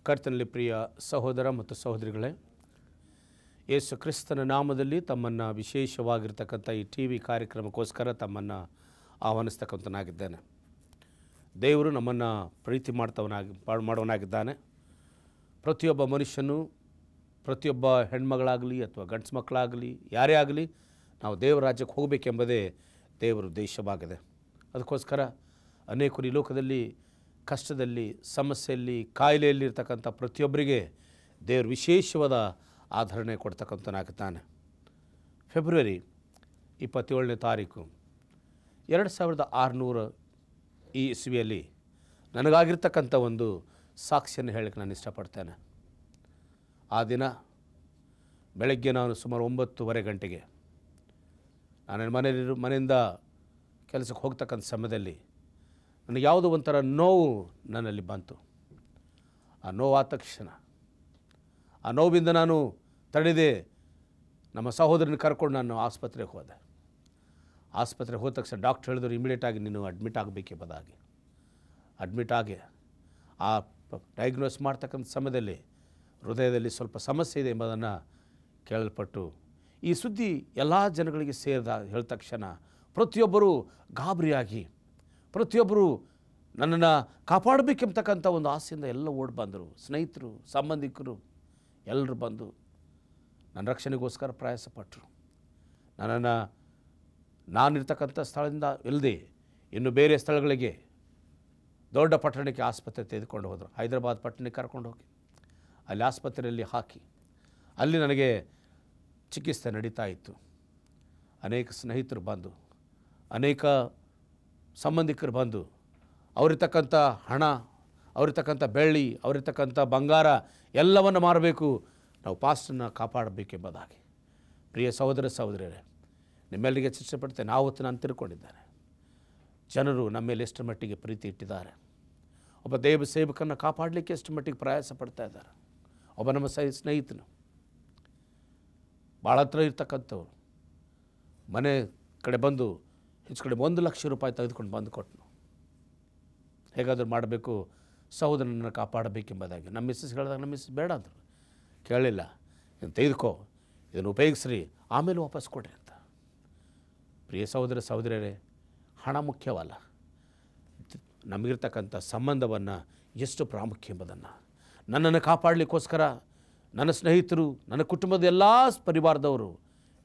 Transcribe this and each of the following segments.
ಕರ್ತನಲ್ಲಿ ಪ್ರಿಯ ಸಹೋದರ ಮತ್ತು ಸಹೋದರಿಗಳೇ, ಯೇಸು ಕ್ರಿಸ್ತನ ನಾಮದಲ್ಲಿ ತಮ್ಮನ್ನು ವಿಶೇಷವಾಗಿರ್ತಕ್ಕಂಥ ಈ ಟಿ ವಿ ಕಾರ್ಯಕ್ರಮಕ್ಕೋಸ್ಕರ ತಮ್ಮನ್ನು ಆಹ್ವಾನಿಸ್ತಕ್ಕಂಥನಾಗಿದ್ದೇನೆ. ದೇವರು ನಮ್ಮನ್ನು ಪ್ರೀತಿ ಮಾಡುವನಾಗಿದ್ದಾನೆ. ಪ್ರತಿಯೊಬ್ಬ ಮನುಷ್ಯನು, ಪ್ರತಿಯೊಬ್ಬ ಹೆಣ್ಮಗಳಾಗಲಿ ಅಥವಾ ಗಂಡ್ಸು ಮಕ್ಕಳಾಗಲಿ ಯಾರೇ ಆಗಲಿ, ನಾವು ದೇವರ ರಾಜ್ಯಕ್ಕೆ ಹೋಗಬೇಕೆಂಬುದೇ ದೇವರ ಉದ್ದೇಶವಾಗಿದೆ. ಅದಕ್ಕೋಸ್ಕರ ಅನೇಕರು ಈ ಲೋಕದಲ್ಲಿ ಕಷ್ಟದಲ್ಲಿ, ಸಮಸ್ಯೆಯಲ್ಲಿ, ಕಾಯಿಲೆಯಲ್ಲಿರ್ತಕ್ಕಂಥ ಪ್ರತಿಯೊಬ್ಬರಿಗೆ ದೇವರು ವಿಶೇಷವಾದ ಆಧರಣೆ ಕೊಡ್ತಕ್ಕಂಥನಾಗುತ್ತಾನೆ. ಫೆಬ್ರವರಿ 27ನೇ ತಾರೀಕು 2600 ಈ ಇಸ್ವಿಯಲ್ಲಿ ನನಗಾಗಿರ್ತಕ್ಕಂಥ ಒಂದು ಸಾಕ್ಷಿಯನ್ನು ಹೇಳಕ್ಕೆ ನಾನು ಇಷ್ಟಪಡ್ತೇನೆ. ಆ ದಿನ ಬೆಳಗ್ಗೆ ನಾನು ಸುಮಾರು 9:30 ಗಂಟೆಗೆ ನಾನು ಮನೆಯಿಂದ ಕೆಲಸಕ್ಕೆ ಹೋಗ್ತಕ್ಕಂಥ ಸಮಯದಲ್ಲಿ ನನಗೆ ಯಾವುದೋ ಒಂಥರ ನೋವು ನನ್ನಲ್ಲಿ ಬಂತು. ಆ ನೋವಾದ ತಕ್ಷಣ ಆ ನೋವಿಂದ ನಾನು ತಡೆದೇ ನಮ್ಮ ಸಹೋದರನ ಕರ್ಕೊಂಡು ನಾನು ಆಸ್ಪತ್ರೆಗೆ ಹೋದೆ. ಆಸ್ಪತ್ರೆಗೆ ಹೋದ ತಕ್ಷಣ ಡಾಕ್ಟ್ರ್ ಹೇಳಿದ್ರು, ಇಮಿಡಿಯೇಟಾಗಿ ನೀನು ಅಡ್ಮಿಟ್ ಆಗಬೇಕೆಂಬುದಾಗಿ. ಅಡ್ಮಿಟ್ ಆಗಿ ಆ ಡಯಾಗ್ನೋಸ್ ಮಾಡ್ತಕ್ಕಂಥ ಸಮಯದಲ್ಲಿ ಹೃದಯದಲ್ಲಿ ಸ್ವಲ್ಪ ಸಮಸ್ಯೆ ಇದೆ ಎಂಬುದನ್ನು ಕೇಳಲ್ಪಟ್ಟು ಈ ಸುದ್ದಿ ಎಲ್ಲ ಜನಗಳಿಗೆ ಹೇಳಿದ ತಕ್ಷಣ ಪ್ರತಿಯೊಬ್ಬರೂ ಗಾಬರಿಯಾಗಿ, ಪ್ರತಿಯೊಬ್ಬರು ನನ್ನನ್ನು ಕಾಪಾಡಬೇಕೆಂಬತಕ್ಕಂಥ ಒಂದು ಆಸೆಯಿಂದ ಎಲ್ಲ ಓಡಿ ಬಂದರು. ಸ್ನೇಹಿತರು, ಸಂಬಂಧಿಕರು ಎಲ್ಲರೂ ಬಂದು ನನ್ನ ರಕ್ಷಣೆಗೋಸ್ಕರ ಪ್ರಯಾಸಪಟ್ಟರು. ನನ್ನನ್ನು ನಾನಿರ್ತಕ್ಕಂಥ ಸ್ಥಳದಿಂದ ಇಲ್ಲದೆ ಇನ್ನು ಬೇರೆ ಸ್ಥಳಗಳಿಗೆ, ದೊಡ್ಡ ಪಟ್ಟಣಕ್ಕೆ ಆಸ್ಪತ್ರೆ ತೆಗೆದುಕೊಂಡು ಹೋದರು. ಹೈದರಾಬಾದ್ ಪಟ್ಟಣಕ್ಕೆ ಕರ್ಕೊಂಡು ಹೋಗಿ ಅಲ್ಲಿ ಆಸ್ಪತ್ರೆಯಲ್ಲಿ ಹಾಕಿ ಅಲ್ಲಿ ನನಗೆ ಚಿಕಿತ್ಸೆ ನಡೀತಾ ಇತ್ತು. ಅನೇಕ ಸ್ನೇಹಿತರು ಬಂದು, ಅನೇಕ ಸಂಬಂಧಿಕರು ಬಂದು ಅವರಿರ್ತಕ್ಕಂಥ ಹಣ, ಅವರಿರ್ತಕ್ಕಂಥ ಬೆಳ್ಳಿ, ಅವರಿರ್ತಕ್ಕಂಥ ಬಂಗಾರ ಎಲ್ಲವನ್ನು ಮಾರಬೇಕು, ನಾವು ಪಾಸ್ಟನ್ನು ಕಾಪಾಡಬೇಕೆಂಬುದಾಗಿ. ಪ್ರಿಯ ಸಹೋದರ ಸಹೋದರಿಯರೇ, ನಿಮ್ಮೆಲ್ಲರಿಗೆ ಇಷ್ಟಪಡ್ತೇನೆ. ಆವತ್ತು ನಾನು ತಿಳ್ಕೊಂಡಿದ್ದೇನೆ, ಜನರು ನಮ್ಮ ಮೇಲೆ ಎಷ್ಟು ಮಟ್ಟಿಗೆ ಪ್ರೀತಿ ಇಟ್ಟಿದ್ದಾರೆ. ಒಬ್ಬ ದೇವ ಸೇವಕನ್ನು ಕಾಪಾಡಲಿಕ್ಕೆ ಎಷ್ಟು ಮಟ್ಟಿಗೆ ಪ್ರಯಾಸ ಪಡ್ತಾ ಇದ್ದಾರೆ. ಒಬ್ಬ ನಮ್ಮ ಸ್ನೇಹಿತನು ಭಾಳ ಹತ್ರ ಇರ್ತಕ್ಕಂಥವ್ರು ಮನೆ ಕಡೆ ಬಂದು ಹೆಚ್ಚು ಕಡೆ 1 ಲಕ್ಷ ರೂಪಾಯಿ ತೆಗೆದುಕೊಂಡು ಬಂದು ಕೊಟ್ಟನು. ಹೇಗಾದರೂ ಮಾಡಬೇಕು, ಸಹೋದರನನ್ನು ಕಾಪಾಡಬೇಕೆಂಬುದಾಗಿ. ನಮ್ಮ ಮಿಸ್ಸಸ್ ಹೇಳಿದಾಗ ನಮ್ಮ ಮಿಸ್ಸಸ್ ಬೇಡ ಅಂದರು, ಕೇಳಲಿಲ್ಲ. ಇದನ್ನು ತೆಗೆದುಕೋ, ಇದನ್ನು ಉಪಯೋಗಿಸ್ರಿ, ಆಮೇಲೆ ವಾಪಸ್ ಕೊಡ್ರಿ ಅಂತ. ಪ್ರಿಯ ಸಹೋದರ ಸಹೋದರಿಯರೇ, ಹಣ ಮುಖ್ಯವಲ್ಲ, ನಮಗಿರ್ತಕ್ಕಂಥ ಸಂಬಂಧವನ್ನು ಎಷ್ಟು ಪ್ರಾಮುಖ್ಯ ಎಂಬುದನ್ನು, ನನ್ನನ್ನು ಕಾಪಾಡಲಿಕ್ಕೋಸ್ಕರ ನನ್ನ ಸ್ನೇಹಿತರು, ನನ್ನ ಕುಟುಂಬದ ಎಲ್ಲ ಪರಿವಾರದವರು,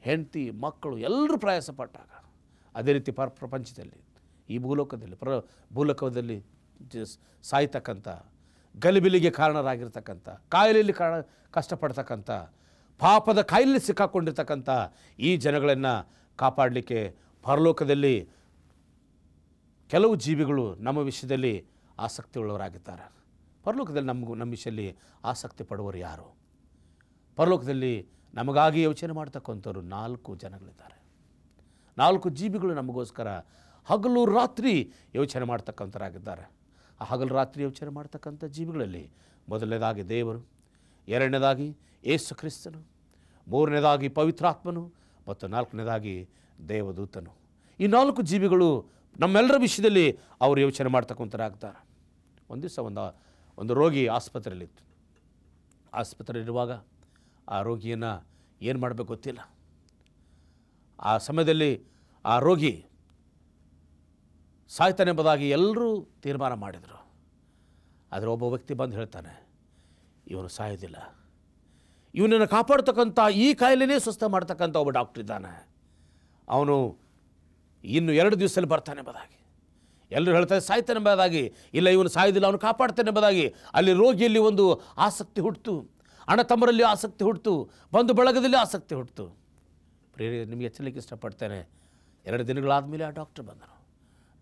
ಹೆಂಡತಿ, ಮಕ್ಕಳು ಎಲ್ಲರೂ ಪ್ರಯಾಸ ಪಟ್ಟಾಗ, ಅದೇ ರೀತಿ ಪ್ರಪಂಚದಲ್ಲಿ, ಈ ಭೂಲೋಕದಲ್ಲಿ ಸಾಯ್ತಕ್ಕಂಥ, ಗಲಿಬಿಲಿಗೆ ಕಾರಣರಾಗಿರ್ತಕ್ಕಂಥ, ಕಾಯಿಲೆಯಲ್ಲಿ ಕಷ್ಟಪಡ್ತಕ್ಕಂಥ, ಪಾಪದ ಕಾಯಿಲೆ ಸಿಕ್ಕಾಕೊಂಡಿರ್ತಕ್ಕಂಥ ಈ ಜನಗಳನ್ನು ಕಾಪಾಡಲಿಕ್ಕೆ ಪರಲೋಕದಲ್ಲಿ ಕೆಲವು ಜೀವಿಗಳು ನಮ್ಮ ವಿಷಯದಲ್ಲಿ ಆಸಕ್ತಿ ಉಳ್ಳವರಾಗಿದ್ದಾರೆ. ಪರಲೋಕದಲ್ಲಿ ನಮ್ಮ ವಿಷಯದಲ್ಲಿ ಆಸಕ್ತಿ ಪಡುವವರು ಯಾರು? ಪರಲೋಕದಲ್ಲಿ ನಮಗಾಗಿ ಯೋಚನೆ ಮಾಡ್ತಕ್ಕಂಥವ್ರು 4 ಜನಗಳಿದ್ದಾರೆ. 4 ಜೀವಿಗಳು ನಮಗೋಸ್ಕರ ಹಗಲು ರಾತ್ರಿ ಯೋಚನೆ ಮಾಡ್ತಕ್ಕಂಥರಾಗಿದ್ದಾರೆ. ಆ ಹಗಲು ರಾತ್ರಿ ಯೋಚನೆ ಮಾಡ್ತಕ್ಕಂಥ ಜೀವಿಗಳಲ್ಲಿ ಮೊದಲನೇದಾಗಿ ದೇವರು, ಎರಡನೇದಾಗಿ ಯೇಸು ಕ್ರಿಸ್ತನು, ಮೂರನೇದಾಗಿ ಪವಿತ್ರಾತ್ಮನು ಮತ್ತು 4ನೇದಾಗಿ ದೇವದೂತನು. ಈ 4 ಜೀವಿಗಳು ನಮ್ಮೆಲ್ಲರ ವಿಷಯದಲ್ಲಿ ಅವರು ಯೋಚನೆ ಮಾಡ್ತಕ್ಕಂಥರಾಗ್ತಾರೆ. ಒಂದು ದಿವಸ ಒಂದು ರೋಗಿ ಆಸ್ಪತ್ರೆಯಲ್ಲಿತ್ತು. ಆಸ್ಪತ್ರೆಯಲ್ಲಿರುವಾಗ ಆ ರೋಗಿಯನ್ನು ಏನು ಮಾಡಬೇಕು ಗೊತ್ತಿಲ್ಲ. ಆ ಸಮಯದಲ್ಲಿ ಆ ರೋಗಿ ಸಾಯ್ತಾನೆಂಬುದಾಗಿ ಎಲ್ಲರೂ ತೀರ್ಮಾನ ಮಾಡಿದರು. ಆದರೆ ಒಬ್ಬ ವ್ಯಕ್ತಿ ಬಂದು ಹೇಳ್ತಾನೆ, ಇವನು ಸಾಯೋದಿಲ್ಲ, ಇವನನ್ನು ಕಾಪಾಡ್ತಕ್ಕಂಥ, ಈ ಕಾಯಿಲೆನೇ ಸ್ವಸ್ಥ ಮಾಡ್ತಕ್ಕಂಥ ಒಬ್ಬ ಡಾಕ್ಟ್ರ್ ಇದ್ದಾನೆ, ಅವನು ಇನ್ನು 2 ದಿವಸದಲ್ಲಿ ಬರ್ತಾನೆ ಎಂಬುದಾಗಿ. ಎಲ್ಲರೂ ಹೇಳ್ತಾರೆ ಸಾಯ್ತಾನೆ ಎಂಬುದಾಗಿ. ಇಲ್ಲ, ಇವನು ಸಾಯೋದಿಲ್ಲ, ಅವನು ಕಾಪಾಡ್ತಾನೆ ಎಂಬುದಾಗಿ. ಅಲ್ಲಿ ರೋಗಿಯಲ್ಲಿ ಒಂದು ಆಸಕ್ತಿ ಹುಟ್ಟಿತು, ಅಣ್ಣ ತಮ್ಮರಲ್ಲಿ ಆಸಕ್ತಿ ಹುಟ್ಟಿತು, ಬಂಧು ಬಳಗದಲ್ಲಿ ಆಸಕ್ತಿ ಹುಟ್ಟಿತು. ಪ್ರಿಯರೇ, ನಿಮಗೆ ಎಚ್ಚರಿಕೆ ಇಷ್ಟಪಡ್ತೇನೆ. 2 ದಿನಗಳಾದ ಮೇಲೆ ಆ ಡಾಕ್ಟ್ರ್ ಬಂದನು.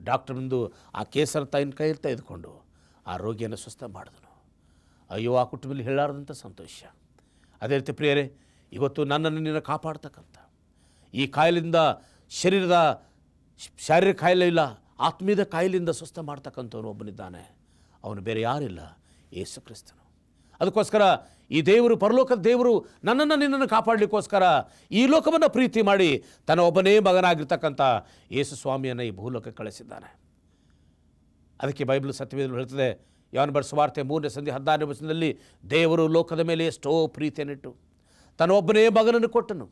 ಡಾಕ್ಟ್ರ್ ಬಂದು ಆ ಕೇಸರ ತಾಯಿನ ಕೈಯಲ್ಲಿ ತೆಗೆದುಕೊಂಡು ಆ ರೋಗಿಯನ್ನು ಸ್ವಸ್ಥ ಮಾಡಿದನು. ಅಯ್ಯೋ, ಆ ಕುಟುಂಬದಲ್ಲಿ ಹೇಳಾರದಂಥ ಸಂತೋಷ. ಅದೇ ರೀತಿ ಪ್ರಿಯರೇ, ಇವತ್ತು ನನ್ನನ್ನು ಕಾಪಾಡ್ತಕ್ಕಂಥ, ಈ ಕಾಯಿಲೆಯಿಂದ ಶಾರೀರಿಕ ಕಾಯಿಲೆ ಇಲ್ಲ, ಆತ್ಮೀಯದ ಕಾಯಿಲೆಯಿಂದ ಸ್ವಸ್ಥ ಮಾಡ್ತಕ್ಕಂಥವನು ಒಬ್ಬನಿದ್ದಾನೆ. ಅವನು ಬೇರೆ ಯಾರಿಲ್ಲ, ಯೇಸು ಕ್ರಿಸ್ತನು. ಅದಕ್ಕೋಸ್ಕರ ಈ ದೇವರು, ಪರಲೋಕದ ದೇವರು ನಿನ್ನನ್ನು ಕಾಪಾಡಲಿಕ್ಕೋಸ್ಕರ ಈ ಲೋಕವನ್ನು ಪ್ರೀತಿ ಮಾಡಿ ತನ್ನ ಒಬ್ಬನೇ ಮಗನಾಗಿರ್ತಕ್ಕಂಥ ಯೇಸು ಸ್ವಾಮಿಯನ್ನು ಈ ಭೂಲೋಕಕ್ಕೆ ಕಳಿಸಿದ್ದಾನೆ. ಅದಕ್ಕೆ ಬೈಬಲ್ ಸತ್ಯವೇದಗಳು ಹೇಳ್ತದೆ, ಯೋಹಾನ ಬರೆದ ಸುವಾರ್ತೆ 3ನೇ ಸಂಧಿ 16ನೇ ವಚನದಲ್ಲಿ ದೇವರು ಲೋಕದ ಮೇಲೆ ಎಷ್ಟೋ ಪ್ರೀತಿಯನ್ನಿಟ್ಟು ತನ್ನ ಒಬ್ಬನೇ ಮಗನನ್ನು ಕೊಟ್ಟನು.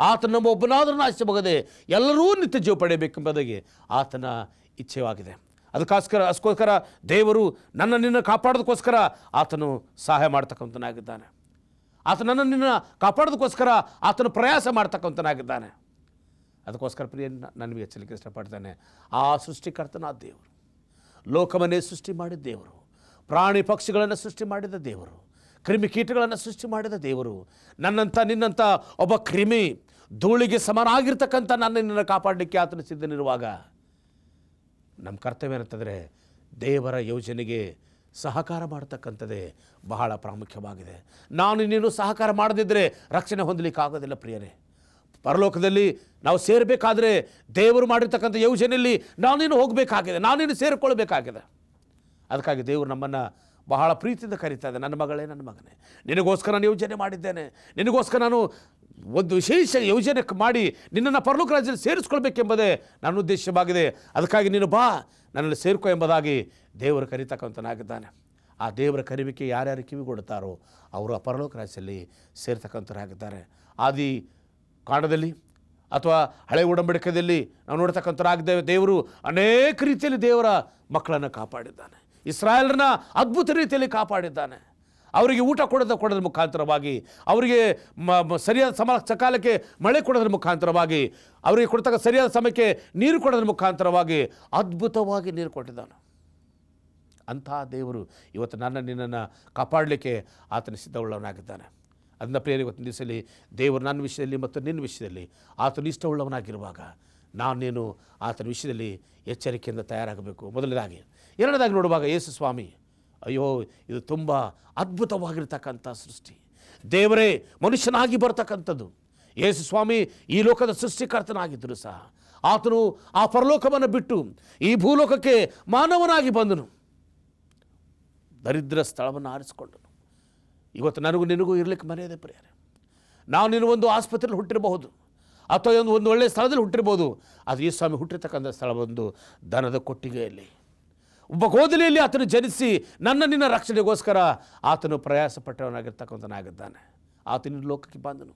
ಆತನ ನಮ್ಮ ಒಬ್ಬನಾದರೂ ನಾಶವಾಗದೆ ಎಲ್ಲರೂ ನಿತ್ಯ ಜೀವ ಪಡೆಯಬೇಕೆಂಬುದಾಗಿ ಆತನ ಇಚ್ಛೆಯಾಗಿದೆ. ಅದಕ್ಕೋಸ್ಕರ ದೇವರು ನಿನ್ನ ಕಾಪಾಡೋದಕ್ಕೋಸ್ಕರ ಆತನು ಸಹಾಯ ಮಾಡ್ತಕ್ಕಂಥನಾಗಿದ್ದಾನೆ. ಆತ ನಿನ್ನ ಕಾಪಾಡೋದಕ್ಕೋಸ್ಕರ ಆತನು ಪ್ರಯಾಸ ಮಾಡ್ತಕ್ಕಂಥನಾಗಿದ್ದಾನೆ. ಅದಕ್ಕೋಸ್ಕರ ಪ್ರಿಯ ನನಗೆ ಎಚ್ಚರಿಕೆ ಇಷ್ಟಪಡ್ತಾನೆ. ಆ ಸೃಷ್ಟಿಕರ್ತನ ದೇವರು, ಲೋಕವನ್ನೇ ಸೃಷ್ಟಿ ಮಾಡಿದ ದೇವರು, ಪ್ರಾಣಿ ಪಕ್ಷಿಗಳನ್ನು ಸೃಷ್ಟಿ ಮಾಡಿದ ದೇವರು, ಕ್ರಿಮಿಕೀಟಗಳನ್ನು ಸೃಷ್ಟಿ ಮಾಡಿದ ದೇವರು, ನನ್ನಂಥ ನಿನ್ನಂಥ ಒಬ್ಬ ಕ್ರಿಮಿ ಧೂಳಿಗೆ ಸಮನಾಗಿರ್ತಕ್ಕಂಥ ನಿನ್ನನ್ನು ಕಾಪಾಡಲಿಕ್ಕೆ ಆತನ ಸಿದ್ಧನಿರುವಾಗ ನಮ್ಮ ಕರ್ತವ್ಯ ಏನಂತಂದರೆ ದೇವರ ಯೋಜನೆಗೆ ಸಹಕಾರ ಮಾಡ್ತಕ್ಕಂಥದ್ದೇ ಬಹಳ ಪ್ರಾಮುಖ್ಯವಾಗಿದೆ. ನೀನು ಸಹಕಾರ ಮಾಡದಿದ್ದರೆ ರಕ್ಷಣೆ ಹೊಂದಲಿಕ್ಕಾಗೋದಿಲ್ಲ ಪ್ರಿಯರೇ. ಪರಲೋಕದಲ್ಲಿ ನಾವು ಸೇರಬೇಕಾದ್ರೆ ದೇವರು ಮಾಡಿರ್ತಕ್ಕಂಥ ಯೋಜನೆಯಲ್ಲಿ ನೀನು ಹೋಗಬೇಕಾಗಿದೆ, ನೀನು ಸೇರಿಕೊಳ್ಬೇಕಾಗಿದೆ. ಅದಕ್ಕಾಗಿ ದೇವರು ನಮ್ಮನ್ನು ಬಹಳ ಪ್ರೀತಿಯಿಂದ ಕರೀತಾ ಇದೆ. ನನ್ನ ಮಗಳೇ, ನನ್ನ ಮಗನೇ, ನಿನಗೋಸ್ಕರ ನಾನು ಯೋಜನೆ ಮಾಡಿದ್ದೇನೆ, ನಿನಗೋಸ್ಕರ ನಾನು ಒಂದು ವಿಶೇಷ ಯೋಜನೆ ಮಾಡಿ ನಿನ್ನನ್ನು ಪರಲೋಕ ರಾಜ್ಯದಲ್ಲಿ ಸೇರಿಸ್ಕೊಳ್ಬೇಕೆಂಬುದೇ ನನ್ನ ಉದ್ದೇಶವಾಗಿದೆ. ಅದಕ್ಕಾಗಿ ನೀನು ಬಾ, ನನ್ನಲ್ಲಿ ಸೇರ್ಕೊ ಎಂಬುದಾಗಿ ದೇವರು ಕರೀತಕ್ಕಂಥನಾಗಿದ್ದಾನೆ. ಆ ದೇವರ ಕರಿವಿಕೆ ಯಾರ್ಯಾರು ಕಿವಿಗೊಡುತ್ತಾರೋ ಅವರು ಆ ಪರಲೋಕ ರಾಜ್ಯದಲ್ಲಿ ಸೇರ್ತಕ್ಕಂಥರಾಗಿದ್ದಾರೆ. ಆದಿ ಕಾಂಡದಲ್ಲಿ ಅಥವಾ ಹಳೆ ಒಡಂಬಡಿಕೆಯಲ್ಲಿ ನಾವು ನೋಡ್ತಕ್ಕಂಥರಾಗಿದ್ದೇವೆ. ದೇವರು ಅನೇಕ ರೀತಿಯಲ್ಲಿ ದೇವರ ಮಕ್ಕಳನ್ನು ಕಾಪಾಡಿದ್ದಾನೆ. ಇಸ್ರಾಯೇಲರನ್ನ ಅದ್ಭುತ ರೀತಿಯಲ್ಲಿ ಕಾಪಾಡಿದ್ದಾನೆ. ಅವರಿಗೆ ಊಟ ಕೊಡೋದ್ರ ಮುಖಾಂತರವಾಗಿ, ಅವರಿಗೆ ಸರಿಯಾದ ಸಕಾಲಕ್ಕೆ ಮಳೆ ಕೊಡೋದ್ರ ಮುಖಾಂತರವಾಗಿ, ಅವರಿಗೆ ಕೊಡ್ತಕ್ಕ ಸರಿಯಾದ ಸಮಯಕ್ಕೆ ನೀರು ಕೊಡೋದ್ರ ಮುಖಾಂತರವಾಗಿ ಅದ್ಭುತವಾಗಿ ನೀರು ಕೊಟ್ಟಿದ್ದಾನೆ. ಅಂತಹ ದೇವರು ಇವತ್ತು ನಿನ್ನನ್ನು ಕಾಪಾಡಲಿಕ್ಕೆ ಆತನ ಸಿದ್ಧವುಳ್ಳವನಾಗಿದ್ದಾನೆ. ಅದನ್ನ ಪ್ರಿಯರೇ, ಇವತ್ತಿನ ದಿವಸದಲ್ಲಿ ದೇವರು ನನ್ನ ವಿಷಯದಲ್ಲಿ ಮತ್ತು ನಿನ್ನ ವಿಷಯದಲ್ಲಿ ಆತನ ಇಷ್ಟವುಳ್ಳವನಾಗಿರುವಾಗ ನೀನು ಆತನ ವಿಷಯದಲ್ಲಿ ಎಚ್ಚರಿಕೆಯಿಂದ ತಯಾರಾಗಬೇಕು. ಮೊದಲನೇದಾಗಿ. ಎರಡನೇದಾಗಿ ನೋಡುವಾಗ ಯೇಸು ಸ್ವಾಮಿ, ಅಯ್ಯೋ ಇದು ತುಂಬ ಅದ್ಭುತವಾಗಿರ್ತಕ್ಕಂಥ ಸೃಷ್ಟಿ. ದೇವರೇ ಮನುಷ್ಯನಾಗಿ ಬರ್ತಕ್ಕಂಥದ್ದು. ಯೇಸು ಸ್ವಾಮಿ ಈ ಲೋಕದ ಸೃಷ್ಟಿಕರ್ತನಾಗಿದ್ದರೂ ಸಹ ಆತನು ಆ ಪರಲೋಕವನ್ನು ಬಿಟ್ಟು ಈ ಭೂಲೋಕಕ್ಕೆ ಮಾನವನಾಗಿ ಬಂದನು. ದರಿದ್ರ ಸ್ಥಳವನ್ನು ಆರಿಸಿಕೊಂಡನು. ಇವತ್ತು ನನಗೂ ನಿನಗೂ ಇರಲಿಕ್ಕೆ ಮನೆ ಇದೆ ಪ್ರಿಯರೇ. ನೀನು ಒಂದು ಆಸ್ಪತ್ರೆಯಲ್ಲಿ ಹುಟ್ಟಿರಬಹುದು ಅಥವಾ ಒಂದು ಒಳ್ಳೆಯ ಸ್ಥಳದಲ್ಲಿ ಹುಟ್ಟಿರ್ಬೋದು. ಅದು ಯೇಸು ಸ್ವಾಮಿ ಹುಟ್ಟಿರ್ತಕ್ಕಂಥ ಸ್ಥಳ ಒಂದು ದನದ ಕೊಟ್ಟಿಗೆಯಲ್ಲಿ, ಒಬ್ಬ ಗೋದಲಿಯಲ್ಲಿ ಆತನು ಜನಿಸಿ ನಿನ್ನ ರಕ್ಷಣೆಗೋಸ್ಕರ ಆತನು ಪ್ರಯಾಸ ಪಟ್ಟವನಾಗಿರ್ತಕ್ಕಂಥನಾಗಿದ್ದಾನೆ. ಆತನ ಲೋಕಕ್ಕೆ ಬಂದನು.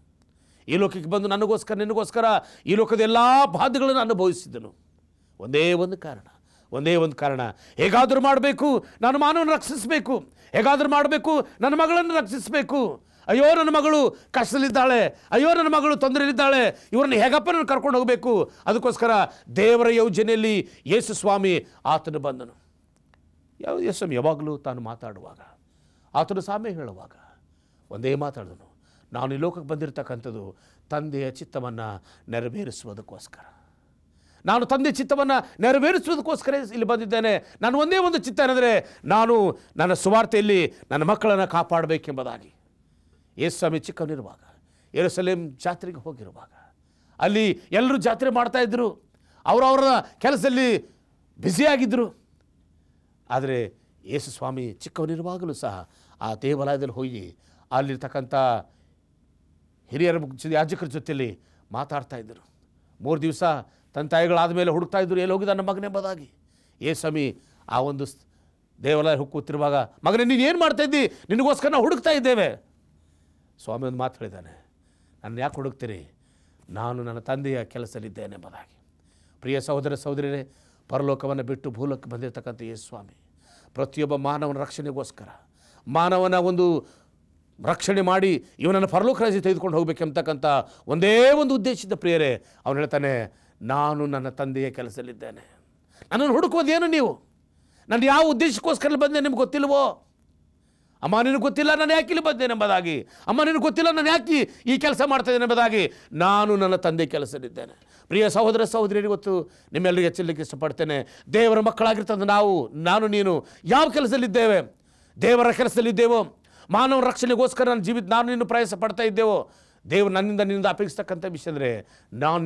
ಈ ಲೋಕಕ್ಕೆ ಬಂದು ನನಗೋಸ್ಕರ ನಿನಗೋಸ್ಕರ ಈ ಲೋಕದ ಎಲ್ಲ ಬಾಧೆಗಳನ್ನು ಅನುಭವಿಸಿದನು. ಒಂದೇ ಒಂದು ಕಾರಣ, ಹೇಗಾದರೂ ಮಾಡಬೇಕು, ನಾನು ಮಾನವನ ರಕ್ಷಿಸಬೇಕು, ಹೇಗಾದರೂ ಮಾಡಬೇಕು, ನನ್ನ ಮಗಳನ್ನು ರಕ್ಷಿಸಬೇಕು. ಅಯ್ಯೋ ನನ್ನ ಮಗಳು ಕಷ್ಟದಲ್ಲಿದ್ದಾಳೆ, ಅಯ್ಯೋ ನನ್ನ ಮಗಳು ತೊಂದರೆಯಲ್ಲಿದ್ದಾಳೆ, ಇವರನ್ನು ಹೇಗಪ್ಪ ನಾನು ಕರ್ಕೊಂಡು ಹೋಗಬೇಕು. ಅದಕ್ಕೋಸ್ಕರ ದೇವರ ಯೋಜನೆಯಲ್ಲಿ ಯೇಸು ಸ್ವಾಮಿ ಆತನು ಬಂದನು. ಯೇಸು ಸ್ವಾಮಿ ಯಾವಾಗಲೂ ತಾನು ಮಾತಾಡುವಾಗ, ಆತನು ಸಾಮ್ಯ ಹೇಳುವಾಗ ಒಂದೇ ಮಾತಾಡಿದನು, ನಾನು ಈ ಲೋಕಕ್ಕೆ ಬಂದಿರತಕ್ಕಂಥದ್ದು ತಂದೆಯ ಚಿತ್ತವನ್ನು ನೆರವೇರಿಸುವುದಕ್ಕೋಸ್ಕರ. ನಾನು ತಂದೆ ಚಿತ್ತವನ್ನು ನೆರವೇರಿಸುವುದಕ್ಕೋಸ್ಕರ ಇಲ್ಲಿ ಬಂದಿದ್ದೇನೆ. ನಾನು ಒಂದೇ ಒಂದು ಚಿತ್ತ ಏನಂದರೆ, ನಾನು ನನ್ನ ಸುವಾರ್ತೆಯಲ್ಲಿ ನನ್ನ ಮಕ್ಕಳನ್ನು ಕಾಪಾಡಬೇಕೆಂಬುದಾಗಿ. ಯೇಸು ಸ್ವಾಮಿ ಚಿಕ್ಕವನಿರುವಾಗ ಯೆರೂಸಲೇಮ್ ಜಾತ್ರೆಗೆ ಹೋಗಿರುವಾಗ ಅಲ್ಲಿ ಎಲ್ಲರೂ ಜಾತ್ರೆ ಮಾಡ್ತಾಯಿದ್ರು, ಅವರವರ ಕೆಲಸದಲ್ಲಿ ಬ್ಯುಸಿಯಾಗಿದ್ದರು. ಆದರೆ ಯೇಸು ಸ್ವಾಮಿ ಚಿಕ್ಕವನಿರುವಾಗಲೂ ಸಹ ಆ ದೇವಾಲಯದಲ್ಲಿ ಹೋಗಿ ಅಲ್ಲಿರ್ತಕ್ಕಂಥ ಹಿರಿಯರ ಯಾಜಕರ ಜೊತೆಯಲ್ಲಿ ಮಾತಾಡ್ತಾ ಇದ್ದರು. 3 ದಿವಸ ತನ್ನ ತಾಯಿಗಳಾದ ಮೇಲೆ ಹುಡುಕ್ತಾ ಇದ್ದರು, ಎಲ್ಲಿ ಹೋಗಿದ್ದ ನನ್ನ ಮಗನೆಂಬುದಾಗಿ. ಯೇಸು ಸ್ವಾಮಿ ಆ ಒಂದು ದೇವಾಲಯ ಕೂತಿರುವಾಗ, ಮಗನೇ ನೀನು ಏನು ಮಾಡ್ತಾ ಇದ್ದಿ, ನಿನಗೋಸ್ಕರ ನಾವು ಹುಡುಕ್ತಾ ಇದ್ದೇವೆ. ಸ್ವಾಮಿ ಒಂದು ಮಾತು ಹೇಳಿದ್ದಾನೆ, ನನ್ನ ಯಾಕೆ ಹುಡುಕ್ತೀರಿ, ನಾನು ನನ್ನ ತಂದೆಯ ಕೆಲಸದಲ್ಲಿದ್ದೇನೆ ಎಂಬುದಾಗಿ. ಪ್ರಿಯ ಸಹೋದರ ಸಹೋದರಿಯರೇ, ಪರಲೋಕವನ್ನು ಬಿಟ್ಟು ಭೂಲೋಕಕ್ಕೆ ಬಂದಿರತಕ್ಕಂಥ ಯೇಸು ಸ್ವಾಮಿ ಪ್ರತಿಯೊಬ್ಬ ಮಾನವನ ರಕ್ಷಣೆಗೋಸ್ಕರ, ಮಾನವನ ಒಂದು ರಕ್ಷಣೆ ಮಾಡಿ ಇವನನ್ನು ಪರಲೋಕ ರಾಜ್ಯ ತೆಗೆದುಕೊಂಡು ಹೋಗಬೇಕೆಂಬತಕ್ಕಂಥ ಒಂದೇ ಒಂದು ಉದ್ದೇಶದ ಪ್ರಿಯರೇ, ಅವನು ಹೇಳ್ತಾನೆ, ನಾನು ನನ್ನ ತಂದೆಯ ಕೆಲಸದಲ್ಲಿದ್ದೇನೆ. ನನ್ನನ್ನು ಹುಡುಕೋದೇನು ನೀವು, ನಾನು ಯಾವ ಉದ್ದೇಶಕ್ಕೋಸ್ಕರ ಬಂದೆ ನಿಮ್ಗೆ ಗೊತ್ತಿಲ್ವೋ? ಅಮ್ಮ ನಿನಗೆ ಗೊತ್ತಿಲ್ಲ ನಾನು ಯಾಕೆ ಇಲ್ಲಿ ಬಂದೇನೆ ಎಂಬುದಾಗಿ, ಅಮ್ಮ ನಿನಗೆ ಗೊತ್ತಿಲ್ಲ ನಾನು ಯಾಕೆ ಈ ಕೆಲಸ ಮಾಡ್ತಾಯಿದ್ದೇನೆ ಎಂಬುದಾಗಿ. ನಾನು ನನ್ನ ತಂದೆ ಕೆಲಸದಲ್ಲಿದ್ದೇನೆ. ಪ್ರಿಯ ಸಹೋದರ ಸಹೋದರಿಯರಿಗೆ ಇವತ್ತು ನಿಮ್ಮೆಲ್ಲರಿಗೂ ಎಚ್ಚರಿಕೆ ಇಷ್ಟಪಡ್ತೇನೆ. ದೇವರ ಮಕ್ಕಳಾಗಿರ್ತಂದು ನಾನು ನೀನು ಯಾವ ಕೆಲಸದಲ್ಲಿದ್ದೇವೆ? ದೇವರ ಕೆಲಸದಲ್ಲಿದ್ದೇವೋ? ಮಾನವ ರಕ್ಷಣೆಗೋಸ್ಕರ ನಾನು ನೀನು ಪ್ರಯಾಸ ಪಡ್ತಾ ಇದ್ದೇವೋ? ದೇವರು ನಿನ್ನಿಂದ ಅಪೇಕ್ಷಿಸ್ತಕ್ಕಂಥ ವಿಷಯ ಅಂದರೆ,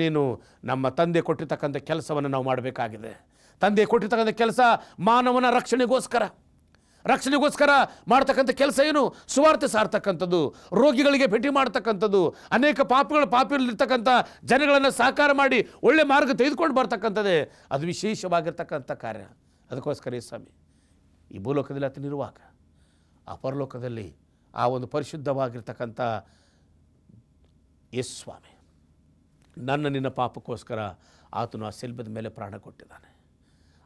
ನೀನು ನಮ್ಮ ತಂದೆ ಕೊಟ್ಟಿರ್ತಕ್ಕಂಥ ಕೆಲಸವನ್ನು ನಾವು ಮಾಡಬೇಕಾಗಿದೆ. ತಂದೆ ಕೊಟ್ಟಿರ್ತಕ್ಕಂಥ ಕೆಲಸ ಮಾನವನ ರಕ್ಷಣೆಗೋಸ್ಕರ ಮಾಡ್ತಕ್ಕಂಥ ಕೆಲಸ ಏನು? ಸುವಾರ್ತೆ ಸಾರ್ತಕ್ಕಂಥದ್ದು, ರೋಗಿಗಳಿಗೆ ಭೇಟಿ ಮಾಡ್ತಕ್ಕಂಥದ್ದು, ಅನೇಕ ಪಾಪಿಗಳಿರ್ತಕ್ಕಂಥ ಜನಗಳನ್ನು ಸಾಕಾರ ಮಾಡಿ ಒಳ್ಳೆ ಮಾರ್ಗ ತೆಗೆದುಕೊಂಡು ಬರ್ತಕ್ಕಂಥದ್ದೇ ಅದು ವಿಶೇಷವಾಗಿರ್ತಕ್ಕಂಥ ಕಾರ್ಯ. ಅದಕ್ಕೋಸ್ಕರ ಸ್ವಾಮಿ ಈ ಭೂಲೋಕದಲ್ಲಿ ಆತನಿರುವಾಗ ಆ ಪರಲೋಕದಲ್ಲಿ ಆ ಒಂದು ಪರಿಶುದ್ಧವಾಗಿರ್ತಕ್ಕಂಥ ಯೇಸು ಸ್ವಾಮಿ ನಿನ್ನ ಪಾಪಕ್ಕೋಸ್ಕರ ಆತನು ಆ ಶಿಲುಬೆಯ ಮೇಲೆ ಪ್ರಾಣ ಕೊಟ್ಟಿದ್ದಾನೆ.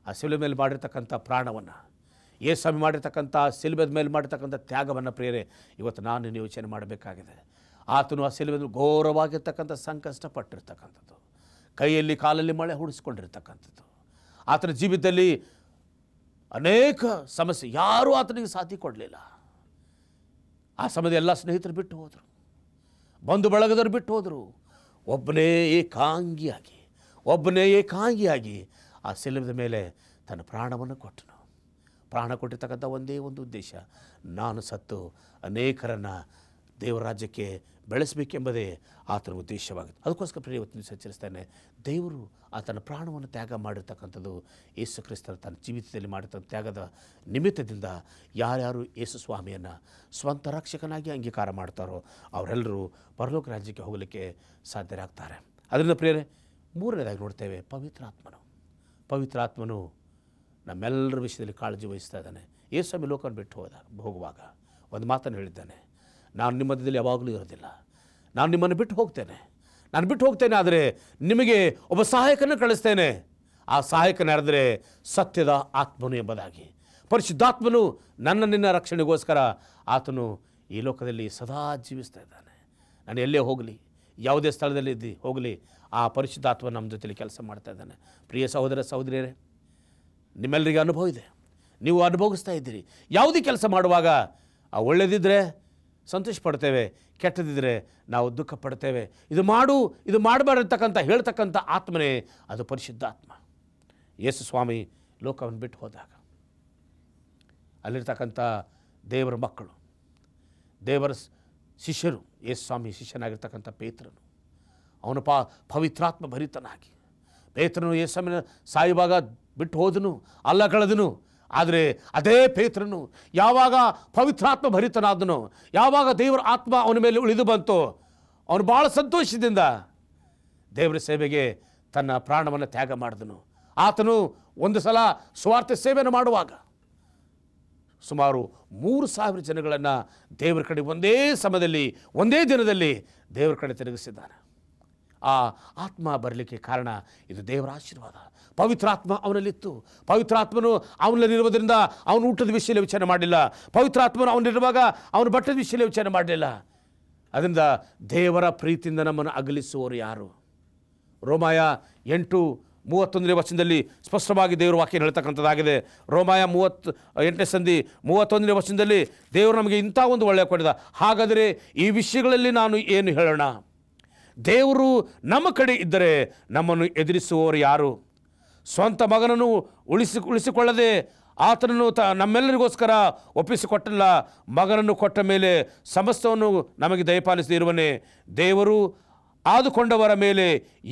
ಆ ಶಿಲುಬೆ ಮೇಲೆ ಮಾಡಿರ್ತಕ್ಕಂಥ ಪ್ರಾಣವನ್ನು, ಯೇಸು ಸ್ವಾಮಿ ಮಾಡಿರ್ತಕ್ಕಂಥ ಶಿಲುಬೆಯ ಮೇಲೆ ಮಾಡಿರ್ತಕ್ಕಂಥ ತ್ಯಾಗವನ್ನು ಪ್ರಿಯರೇ ಇವತ್ತು ನಾನು ನಿನ್ನ ಯೋಚನೆ ಮಾಡಬೇಕಾಗಿದೆ. ಆತನು ಆ ಶಿಲುಬೆಯಲ್ಲಿ ಘೋರವಾಗಿರ್ತಕ್ಕಂಥ ಸಂಕಷ್ಟಪಟ್ಟಿರ್ತಕ್ಕಂಥದ್ದು, ಕೈಯಲ್ಲಿ ಕಾಲಲ್ಲಿ ಮಳೆ ಹುಡಿಸ್ಕೊಂಡಿರ್ತಕ್ಕಂಥದ್ದು, ಆತನ ಜೀವಿತದಲ್ಲಿ ಅನೇಕ ಸಮಸ್ಯೆ, ಯಾರೂ ಆತನಿಗೆ ಸಾಥಿ ಕೊಡಲಿಲ್ಲ. ಆ ಸಮಯದ ಎಲ್ಲ ಸ್ನೇಹಿತರು ಬಿಟ್ಟು ಹೋದರು, ಬಂಧು ಬಳಗದವರು ಬಿಟ್ಟು ಹೋದರು. ಒಬ್ಬನೇ ಏಕಾಂಗಿಯಾಗಿ ಆ ಶಿಲುಬೆಯ ಮೇಲೆ ತನ್ನ ಪ್ರಾಣವನ್ನು ಕೊಟ್ಟನು. ಪ್ರಾಣ ಕೊಟ್ಟಿರ್ತಕ್ಕಂಥ ಒಂದೇ ಒಂದು ಉದ್ದೇಶ, ನಾನು ಸತ್ತು ಅನೇಕರನ್ನು ದೇವರ ರಾಜ್ಯಕ್ಕೆ ಬೆಳೆಸಬೇಕೆಂಬುದೇ ಆತನ ಉದ್ದೇಶವಾಗುತ್ತೆ. ಅದಕ್ಕೋಸ್ಕರ ಪ್ರಿಯ ಇವತ್ತು ಸಂಚರಿಸ್ತೇನೆ, ದೇವರು ಆತನ ಪ್ರಾಣವನ್ನು ತ್ಯಾಗ ಮಾಡಿರ್ತಕ್ಕಂಥದ್ದು ಯೇಸು ಕ್ರಿಸ್ತನ ತನ್ನ ಜೀವಿತದಲ್ಲಿ ಮಾಡಿರ್ತಕ್ಕಂಥ ತ್ಯಾಗದ ನಿಮಿತ್ತದಿಂದ ಯಾರ್ಯಾರು ಯೇಸು ಸ್ವಾಮಿಯನ್ನು ಸ್ವಂತ ರಕ್ಷಕನಾಗಿ ಅಂಗೀಕಾರ ಮಾಡ್ತಾರೋ ಅವರೆಲ್ಲರೂ ಪರಲೋಕ ರಾಜ್ಯಕ್ಕೆ ಹೋಗಲಿಕ್ಕೆ ಸಾಧ್ಯರಾಗ್ತಾರೆ. ಅದರಿಂದ ಪ್ರಿಯರೇ, ಮೂರನೇದಾಗಿ ನೋಡ್ತೇವೆ, ಪವಿತ್ರಾತ್ಮನು ನಮ್ಮೆಲ್ಲರ ವಿಷಯದಲ್ಲಿ ಕಾಳಜಿ ವಹಿಸ್ತಾ ಇದ್ದಾನೆ. ಯೇಸು ಸ್ವಾಮಿ ಲೋಕವನ್ನು ಬಿಟ್ಟು ಹೋಗುವಾಗ ಒಂದು ಮಾತನ್ನು ಹೇಳಿದ್ದಾನೆ, ನಾನು ನಿಮ್ಮ ಮಧ್ಯದಲ್ಲಿ ಯಾವಾಗಲೂ ಇರೋದಿಲ್ಲ, ನಾನು ನಿಮ್ಮನ್ನು ಬಿಟ್ಟು ಹೋಗ್ತೇನೆ, ಆದರೆ ನಿಮಗೆ ಒಬ್ಬ ಸಹಾಯಕನ ಕಳಿಸ್ತೇನೆ. ಆ ಸಹಾಯಕನಾದರೆ ಸತ್ಯದ ಆತ್ಮನು ಎಂಬುದಾಗಿ. ಪರಿಶುದ್ಧಾತ್ಮನು ನಿನ್ನ ರಕ್ಷಣೆಗೋಸ್ಕರ ಆತನು ಈ ಲೋಕದಲ್ಲಿ ಸದಾ ಜೀವಿಸ್ತಾ ಇದ್ದಾನೆ. ನಾನು ಎಲ್ಲೇ ಹೋಗಲಿ, ಯಾವುದೇ ಸ್ಥಳದಲ್ಲಿ ಹೋಗಲಿ, ಆ ಪರಿಶುದ್ಧಾತ್ಮ ನಮ್ಮ ಜೊತೆಲಿ ಕೆಲಸ ಮಾಡ್ತಾ ಇದ್ದಾನೆ. ಪ್ರಿಯ ಸಹೋದರ ಸಹೋದರಿಯರೇ, ನಿಮ್ಮೆಲ್ಲರಿಗೆ ಅನುಭವ ಇದೆ, ನೀವು ಅನುಭವಿಸ್ತಾ ಇದ್ದೀರಿ. ಯಾವುದೇ ಕೆಲಸ ಮಾಡುವಾಗ ಒಳ್ಳೆಯದಿದ್ದರೆ ಸಂತೋಷ ಪಡ್ತೇವೆ, ಕೆಟ್ಟದಿದ್ದರೆ ನಾವು ದುಃಖ ಪಡ್ತೇವೆ. ಇದು ಮಾಡಬಾರತಕ್ಕಂಥ ಹೇಳ್ತಕ್ಕಂಥ ಆತ್ಮನೇ ಅದು ಪರಿಶುದ್ಧಾತ್ಮ. ಯೇಸು ಸ್ವಾಮಿ ಲೋಕವನ್ನು ಬಿಟ್ಟು ಹೋದಾಗ ಅಲ್ಲಿರ್ತಕ್ಕಂಥ ದೇವರ ಮಕ್ಕಳು, ದೇವರ ಶಿಷ್ಯರು, ಯೇಸು ಸ್ವಾಮಿ ಶಿಷ್ಯನಾಗಿರ್ತಕ್ಕಂಥ ಪೇತ್ರನು, ಅವನು ಪವಿತ್ರಾತ್ಮ ಭರಿತನಾಗಿ, ಪೇತ್ರನು ಯೇಸು ಸ್ವಾಮಿನ ಸಾಯುವಾಗ ಬಿಟ್ಟು ಹೋದನು, ಅಲ್ಲ ಕಳೆದನು. ಆದರೆ ಅದೇ ಪೇತ್ರನು ಯಾವಾಗ ಪವಿತ್ರಾತ್ಮ ಭರಿತನಾದನೋ, ಯಾವಾಗ ದೇವರ ಆತ್ಮ ಅವನ ಮೇಲೆ ಉಳಿದು ಬಂತೋ, ಅವನು ಭಾಳ ಸಂತೋಷದಿಂದ ದೇವರ ಸೇವೆಗೆ ತನ್ನ ಪ್ರಾಣವನ್ನು ತ್ಯಾಗ ಮಾಡಿದನು. ಆತನು ಒಂದು ಸಲ ಸ್ವಾರ್ಥ ಸೇವೆಯನ್ನು ಮಾಡುವಾಗ ಸುಮಾರು 3,000 ಜನಗಳನ್ನು ದೇವರ ಕಡೆ ಒಂದೇ ಸಮಯದಲ್ಲಿ ಒಂದೇ ದಿನದಲ್ಲಿ ದೇವರ ಕಡೆ ತಿರುಗಿಸಿದ್ದಾನೆ. ಆ ಆತ್ಮ ಬರಲಿಕ್ಕೆ ಕಾರಣ ಇದು ದೇವರ ಆಶೀರ್ವಾದ. ಪವಿತ್ರಾತ್ಮ ಅವನಲ್ಲಿತ್ತು. ಪವಿತ್ರಾತ್ಮನು ಅವನಲ್ಲಿರುವುದರಿಂದ ಅವನು ಊಟದ ವಿಷಯದಲ್ಲಿ ವಿಚಾರ ಮಾಡಲಿಲ್ಲ. ಪವಿತ್ರಾತ್ಮನು ಅವನಿರುವಾಗ ಅವನು ಬಟ್ಟದ ವಿಷಯದಲ್ಲಿ ವಿಚಾರ ಮಾಡಲಿಲ್ಲ. ಅದರಿಂದ ದೇವರ ಪ್ರೀತಿಯಿಂದ ನಮ್ಮನ್ನು ಅಗಲಿಸುವವರು ಯಾರು? ರೋಮಾಯ 8:31 ವಚನದಲ್ಲಿ ಸ್ಪಷ್ಟವಾಗಿ ದೇವರ ವಾಕ್ಯ ಹೇಳ್ತಕ್ಕಂಥದ್ದಾಗಿದೆ. ರೋಮಾಯ 38 ವಚನದಲ್ಲಿ ದೇವರು ನಮಗೆ ಇಂಥ ಒಂದು ಒಳ್ಳೆಯ ಕೊಡಿದ. ಹಾಗಾದರೆ ಈ ವಿಷಯಗಳಲ್ಲಿ ನಾನು ಏನು ಹೇಳೋಣ? ದೇವರು ನಮ್ಮ ಕಡೆ ಇದ್ದರೆ ನಮ್ಮನ್ನು ಎದುರಿಸುವವರು ಯಾರು? ಸ್ವಂತ ಮಗನನ್ನು ಉಳಿಸಿಕೊಳ್ಳದೆ ಆತನನ್ನು ನಮ್ಮೆಲ್ಲರಿಗೋಸ್ಕರ ಒಪ್ಪಿಸಿಕೊಟ್ಟಲ್ಲ, ಮಗನನ್ನು ಕೊಟ್ಟ ಮೇಲೆ ಸಮಸ್ತವನ್ನು ನಮಗೆ ದಯಪಾಲಿಸದಿರುವನೇ. ದೇವರು ಆದುಕೊಂಡವರ ಮೇಲೆ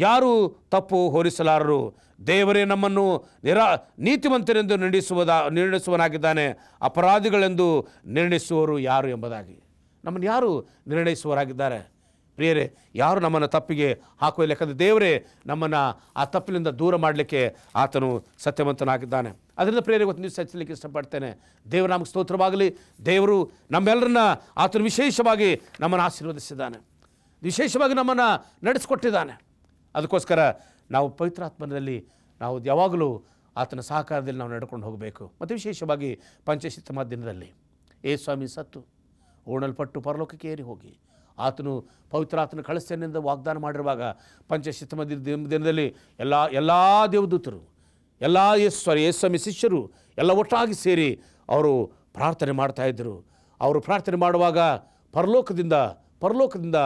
ಯಾರೂ ತಪ್ಪು ಹೊರಿಸಲಾರರು. ದೇವರೇ ನಮ್ಮನ್ನು ನೀತಿವಂತರೆಂದು ನಿರ್ಣಯಿಸುವನಾಗಿದ್ದಾನೆ, ಅಪರಾಧಿಗಳೆಂದು ನಿರ್ಣಯಿಸುವವರು ಯಾರು ಎಂಬುದಾಗಿ. ನಮ್ಮನ್ನು ಯಾರು ನಿರ್ಣಯಿಸುವವರಾಗಿದ್ದಾರೆ? ಪ್ರಿಯರೇ, ಯಾರು ನಮ್ಮನ್ನು ತಪ್ಪಿಗೆ ಹಾಕುವ ಲೆಕ್ಕದ ದೇವರೇ ನಮ್ಮನ್ನು ಆ ತಪ್ಪಿನಿಂದ ದೂರ ಮಾಡಲಿಕ್ಕೆ ಆತನು ಸತ್ಯವಂತನಾಗಿದ್ದಾನೆ. ಅದರಿಂದ ಪ್ರಿಯರೇ, ಇವತ್ತು ನೀವು ಸಚ್ಚಲಿಕ್ಕೆ ಇಷ್ಟಪಡ್ತೇನೆ. ದೇವರು ನಮಗೆ ಸ್ತೋತ್ರವಾಗಲಿ. ದೇವರು ನಮ್ಮೆಲ್ಲರನ್ನ ಆತನು ವಿಶೇಷವಾಗಿ ನಮ್ಮನ್ನು ಆಶೀರ್ವದಿಸಿದ್ದಾನೆ, ವಿಶೇಷವಾಗಿ ನಮ್ಮನ್ನು ನಡೆಸಿಕೊಟ್ಟಿದ್ದಾನೆ. ಅದಕ್ಕೋಸ್ಕರ ನಾವು ಪವಿತ್ರಾತ್ಮನಲ್ಲಿ ನಾವು ಯಾವಾಗಲೂ ಆತನ ಸಹಕಾರದಲ್ಲಿ ನಾವು ನಡ್ಕೊಂಡು ಹೋಗಬೇಕು. ಮತ್ತು ವಿಶೇಷವಾಗಿ ಪಂಚಶಿತ್ತಮ ದಿನದಲ್ಲಿ ಯೇಸು ಸ್ವಾಮಿ ಸತ್ತು ಹೂಣಲ್ಪಟ್ಟು ಪರಲೋಕಕ್ಕೆ ಏರಿ ಹೋಗಿ ಆತನು ಪವಿತ್ರಾತ್ಮನ ಕಳಿಸ್ತೇನೆಂದು ವಾಗ್ದಾನ ಮಾಡಿರುವಾಗ ಪಂಚಶಿತ್ತಮ ದಿನದಲ್ಲಿ ಎಲ್ಲ ದೇವದೂತರು, ಯೇಸು ಸ್ವಾಮಿ ಶಿಷ್ಯರು ಎಲ್ಲ ಒಟ್ಟಾಗಿ ಸೇರಿ ಅವರು ಪ್ರಾರ್ಥನೆ ಮಾಡ್ತಾಯಿದ್ದರು. ಅವರು ಪ್ರಾರ್ಥನೆ ಮಾಡುವಾಗ ಪರಲೋಕದಿಂದ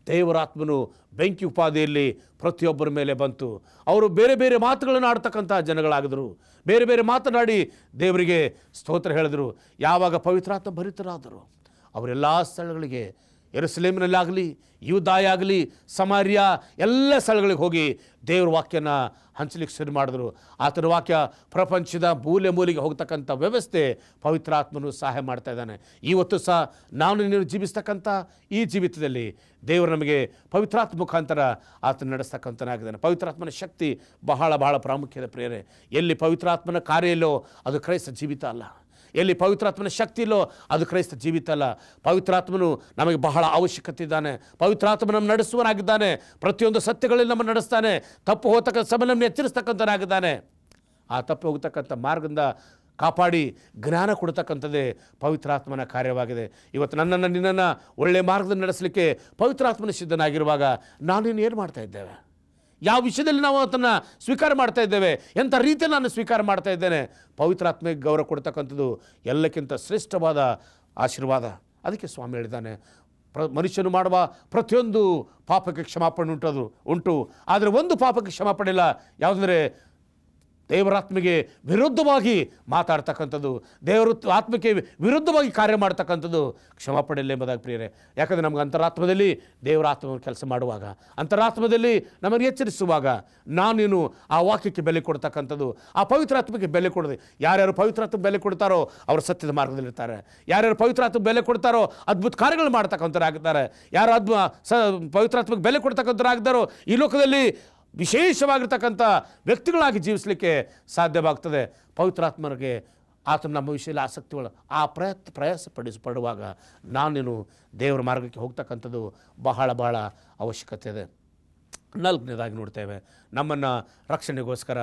ದೇವರಾತ್ಮನು ಬೆಂಕಿ ಉಪಾಧಿಯಲ್ಲಿ ಪ್ರತಿಯೊಬ್ಬರ ಮೇಲೆ ಬಂತು. ಅವರು ಬೇರೆ ಬೇರೆ ಮಾತುಗಳನ್ನು ಆಡ್ತಕ್ಕಂಥ ಜನಗಳಾಗಿದ್ದರು. ಬೇರೆ ಬೇರೆ ಮಾತನಾಡಿ ದೇವರಿಗೆ ಸ್ತೋತ್ರ ಹೇಳಿದರು. ಯಾವಾಗ ಪವಿತ್ರಾತ್ಮ ಭರಿತರಾದರು ಅವರೆಲ್ಲ ಸ್ಥಳಗಳಿಗೆ, ಯೆರೂಸಲೇಮಿನಲ್ಲಾಗಲಿ, ಯೂದಾಯ ಆಗಲಿ, ಸಮಾರ್ಯ ಎಲ್ಲ ಸ್ಥಳಗಳಿಗೆ ಹೋಗಿ ದೇವರ ವಾಕ್ಯನ ಹಂಚಲಿಕ್ಕೆ ಶುರು ಮಾಡಿದ್ರು. ಆತನ ವಾಕ್ಯ ಪ್ರಪಂಚದ ಮೂಲೆಗೆ ಹೋಗ್ತಕ್ಕಂಥ ವ್ಯವಸ್ಥೆ ಪವಿತ್ರಾತ್ಮನು ಸಹಾಯ ಮಾಡ್ತಾ ಇದ್ದಾನೆ. ಇವತ್ತು ಸಹ ನಾನು ನೀನು ಜೀವಿಸ್ತಕ್ಕಂಥ ಈ ಜೀವಿತದಲ್ಲಿ ದೇವರು ನಮಗೆ ಪವಿತ್ರಾತ್ಮ ಮುಖಾಂತರ ಆತನ ನಡೆಸ್ತಕ್ಕಂಥನಾಗಿದ್ದಾನೆ. ಪವಿತ್ರಾತ್ಮನ ಶಕ್ತಿ ಬಹಳ ಪ್ರಾಮುಖ್ಯದ ಪ್ರಿಯರೇ. ಎಲ್ಲಿ ಪವಿತ್ರಾತ್ಮನ ಕಾರ್ಯ ಇಲ್ಲೋ ಅದು ಕ್ರೈಸ್ತ ಜೀವಿತ ಅಲ್ಲ. ಎಲ್ಲಿ ಪವಿತ್ರಾತ್ಮನ ಶಕ್ತಿ ಇಲ್ಲೋ ಅದು ಕ್ರೈಸ್ತ ಜೀವಿತ ಅಲ್ಲ. ಪವಿತ್ರಾತ್ಮನು ನಮಗೆ ಬಹಳ ಅವಶ್ಯಕತೆ ಇದ್ದಾನೆ. ಪವಿತ್ರಾತ್ಮ ನಮ್ಮ ನಡೆಸುವನಾಗಿದ್ದಾನೆ. ಪ್ರತಿಯೊಂದು ಸತ್ಯಗಳಲ್ಲಿ ನಮ್ಮನ್ನು ನಡೆಸ್ತಾನೆ. ತಪ್ಪು ಹೋಗ್ತಕ್ಕಂಥ ಸಮಯ ನಮ್ಮನ್ನು ಎಚ್ಚರಿಸ್ತಕ್ಕಂಥನಾಗಿದ್ದಾನೆ. ಆ ತಪ್ಪು ಹೋಗ್ತಕ್ಕಂಥ ಮಾರ್ಗದಿಂದ ಕಾಪಾಡಿ ಜ್ಞಾನ ಕೊಡ್ತಕ್ಕಂಥದ್ದೇ ಪವಿತ್ರಾತ್ಮನ ಕಾರ್ಯವಾಗಿದೆ. ಇವತ್ತು ನನ್ನನ್ನು ನಿನ್ನನ್ನು ಒಳ್ಳೆಯ ಮಾರ್ಗದಲ್ಲಿ ನಡೆಸಲಿಕ್ಕೆ ಪವಿತ್ರಾತ್ಮನ ಸಿದ್ಧನಾಗಿರುವಾಗ ನಾನೇನು ಏನು ಮಾಡ್ತಾ ಇದ್ದೇವೆ? ಯಾವ ವಿಷಯದಲ್ಲಿ ನಾವು ಅದನ್ನು ಸ್ವೀಕಾರ ಮಾಡ್ತಾ ಇದ್ದೇವೆ? ಎಂಥ ರೀತಿಯಲ್ಲಿ ನಾನು ಸ್ವೀಕಾರ ಮಾಡ್ತಾ ಇದ್ದೇನೆ? ಪವಿತ್ರಾತ್ಮೆಗೆ ಗೌರವ ಕೊಡ್ತಕ್ಕಂಥದ್ದು ಎಲ್ಲಕ್ಕಿಂತ ಶ್ರೇಷ್ಠವಾದ ಆಶೀರ್ವಾದ. ಅದಕ್ಕೆ ಸ್ವಾಮಿ ಹೇಳಿದ್ದಾನೆ, ಮನುಷ್ಯನು ಮಾಡುವ ಪ್ರತಿಯೊಂದು ಪಾಪಕ್ಕೆ ಕ್ಷಮಾಪಣೆ ಉಂಟು, ಆದರೆ ಒಂದು ಪಾಪಕ್ಕೆ ಕ್ಷಮಾಪಣೆ ಇಲ್ಲ. ಯಾವುದಂದರೆ ದೇವರಾತ್ಮೆಗೆ ವಿರುದ್ಧವಾಗಿ ಮಾತಾಡ್ತಕ್ಕಂಥದ್ದು, ದೇವರ ಆತ್ಮಕ್ಕೆ ವಿರುದ್ಧವಾಗಿ ಕಾರ್ಯ ಮಾಡ್ತಕ್ಕಂಥದ್ದು ಕ್ಷಮಾಪಣೆ ಇಲ್ಲ ಎಂಬುದಾಗಿ ಪ್ರಿಯರೇ. ಯಾಕಂದರೆ ನಮಗೆ ಅಂತರಾತ್ಮದಲ್ಲಿ ದೇವರ ಆತ್ಮವನ್ನು ಕೆಲಸ ಮಾಡುವಾಗ, ಅಂತರಾತ್ಮದಲ್ಲಿ ನಮ್ಮನ್ನು ಎಚ್ಚರಿಸುವಾಗ ನಾನೇನು ಆ ವಾಕ್ಯಕ್ಕೆ ಬೆಲೆ ಕೊಡ್ತಕ್ಕಂಥದ್ದು, ಆ ಪವಿತ್ರಾತ್ಮಕ್ಕೆ ಬೆಲೆ ಕೊಡದೆ. ಯಾರ್ಯಾರು ಪವಿತ್ರಾತ್ಮಕ್ಕೆ ಬೆಲೆ ಕೊಡ್ತಾರೋ ಅವರು ಸತ್ಯದ ಮಾರ್ಗದಲ್ಲಿರ್ತಾರೆ. ಯಾರ್ಯಾರು ಪವಿತ್ರಾತ್ಮಕ್ಕೆ ಬೆಲೆ ಕೊಡ್ತಾರೋ ಅದ್ಭುತ ಕಾರ್ಯಗಳು ಮಾಡ್ತಕ್ಕಂಥವ್ರಾಗಿದ್ದಾರೆ. ಯಾರು ಪವಿತ್ರಾತ್ಮಕ್ಕೆ ಬೆಲೆ ಕೊಡ್ತಕ್ಕಂಥವ್ರಾಗಿದ್ದಾರೋ ಈ ಲೋಕದಲ್ಲಿ ವಿಶೇಷವಾಗಿರ್ತಕ್ಕಂಥ ವ್ಯಕ್ತಿಗಳಾಗಿ ಜೀವಿಸಲಿಕ್ಕೆ ಸಾಧ್ಯವಾಗ್ತದೆ. ಪವಿತ್ರಾತ್ಮನಿಗೆ ಆತನ ನಮ್ಮ ವಿಷಯದಲ್ಲಿ ಆಸಕ್ತಿಗಳು ಆ ಪ್ರಯಾಸ ಪಡುವಾಗ ನಾನೇನು ದೇವರ ಮಾರ್ಗಕ್ಕೆ ಹೋಗ್ತಕ್ಕಂಥದ್ದು ಬಹಳ ಬಹಳ ಅವಶ್ಯಕತೆ ಇದೆ. 4ನೇದಾಗಿ ನೋಡ್ತೇವೆ, ನಮ್ಮನ್ನು ರಕ್ಷಣೆಗೋಸ್ಕರ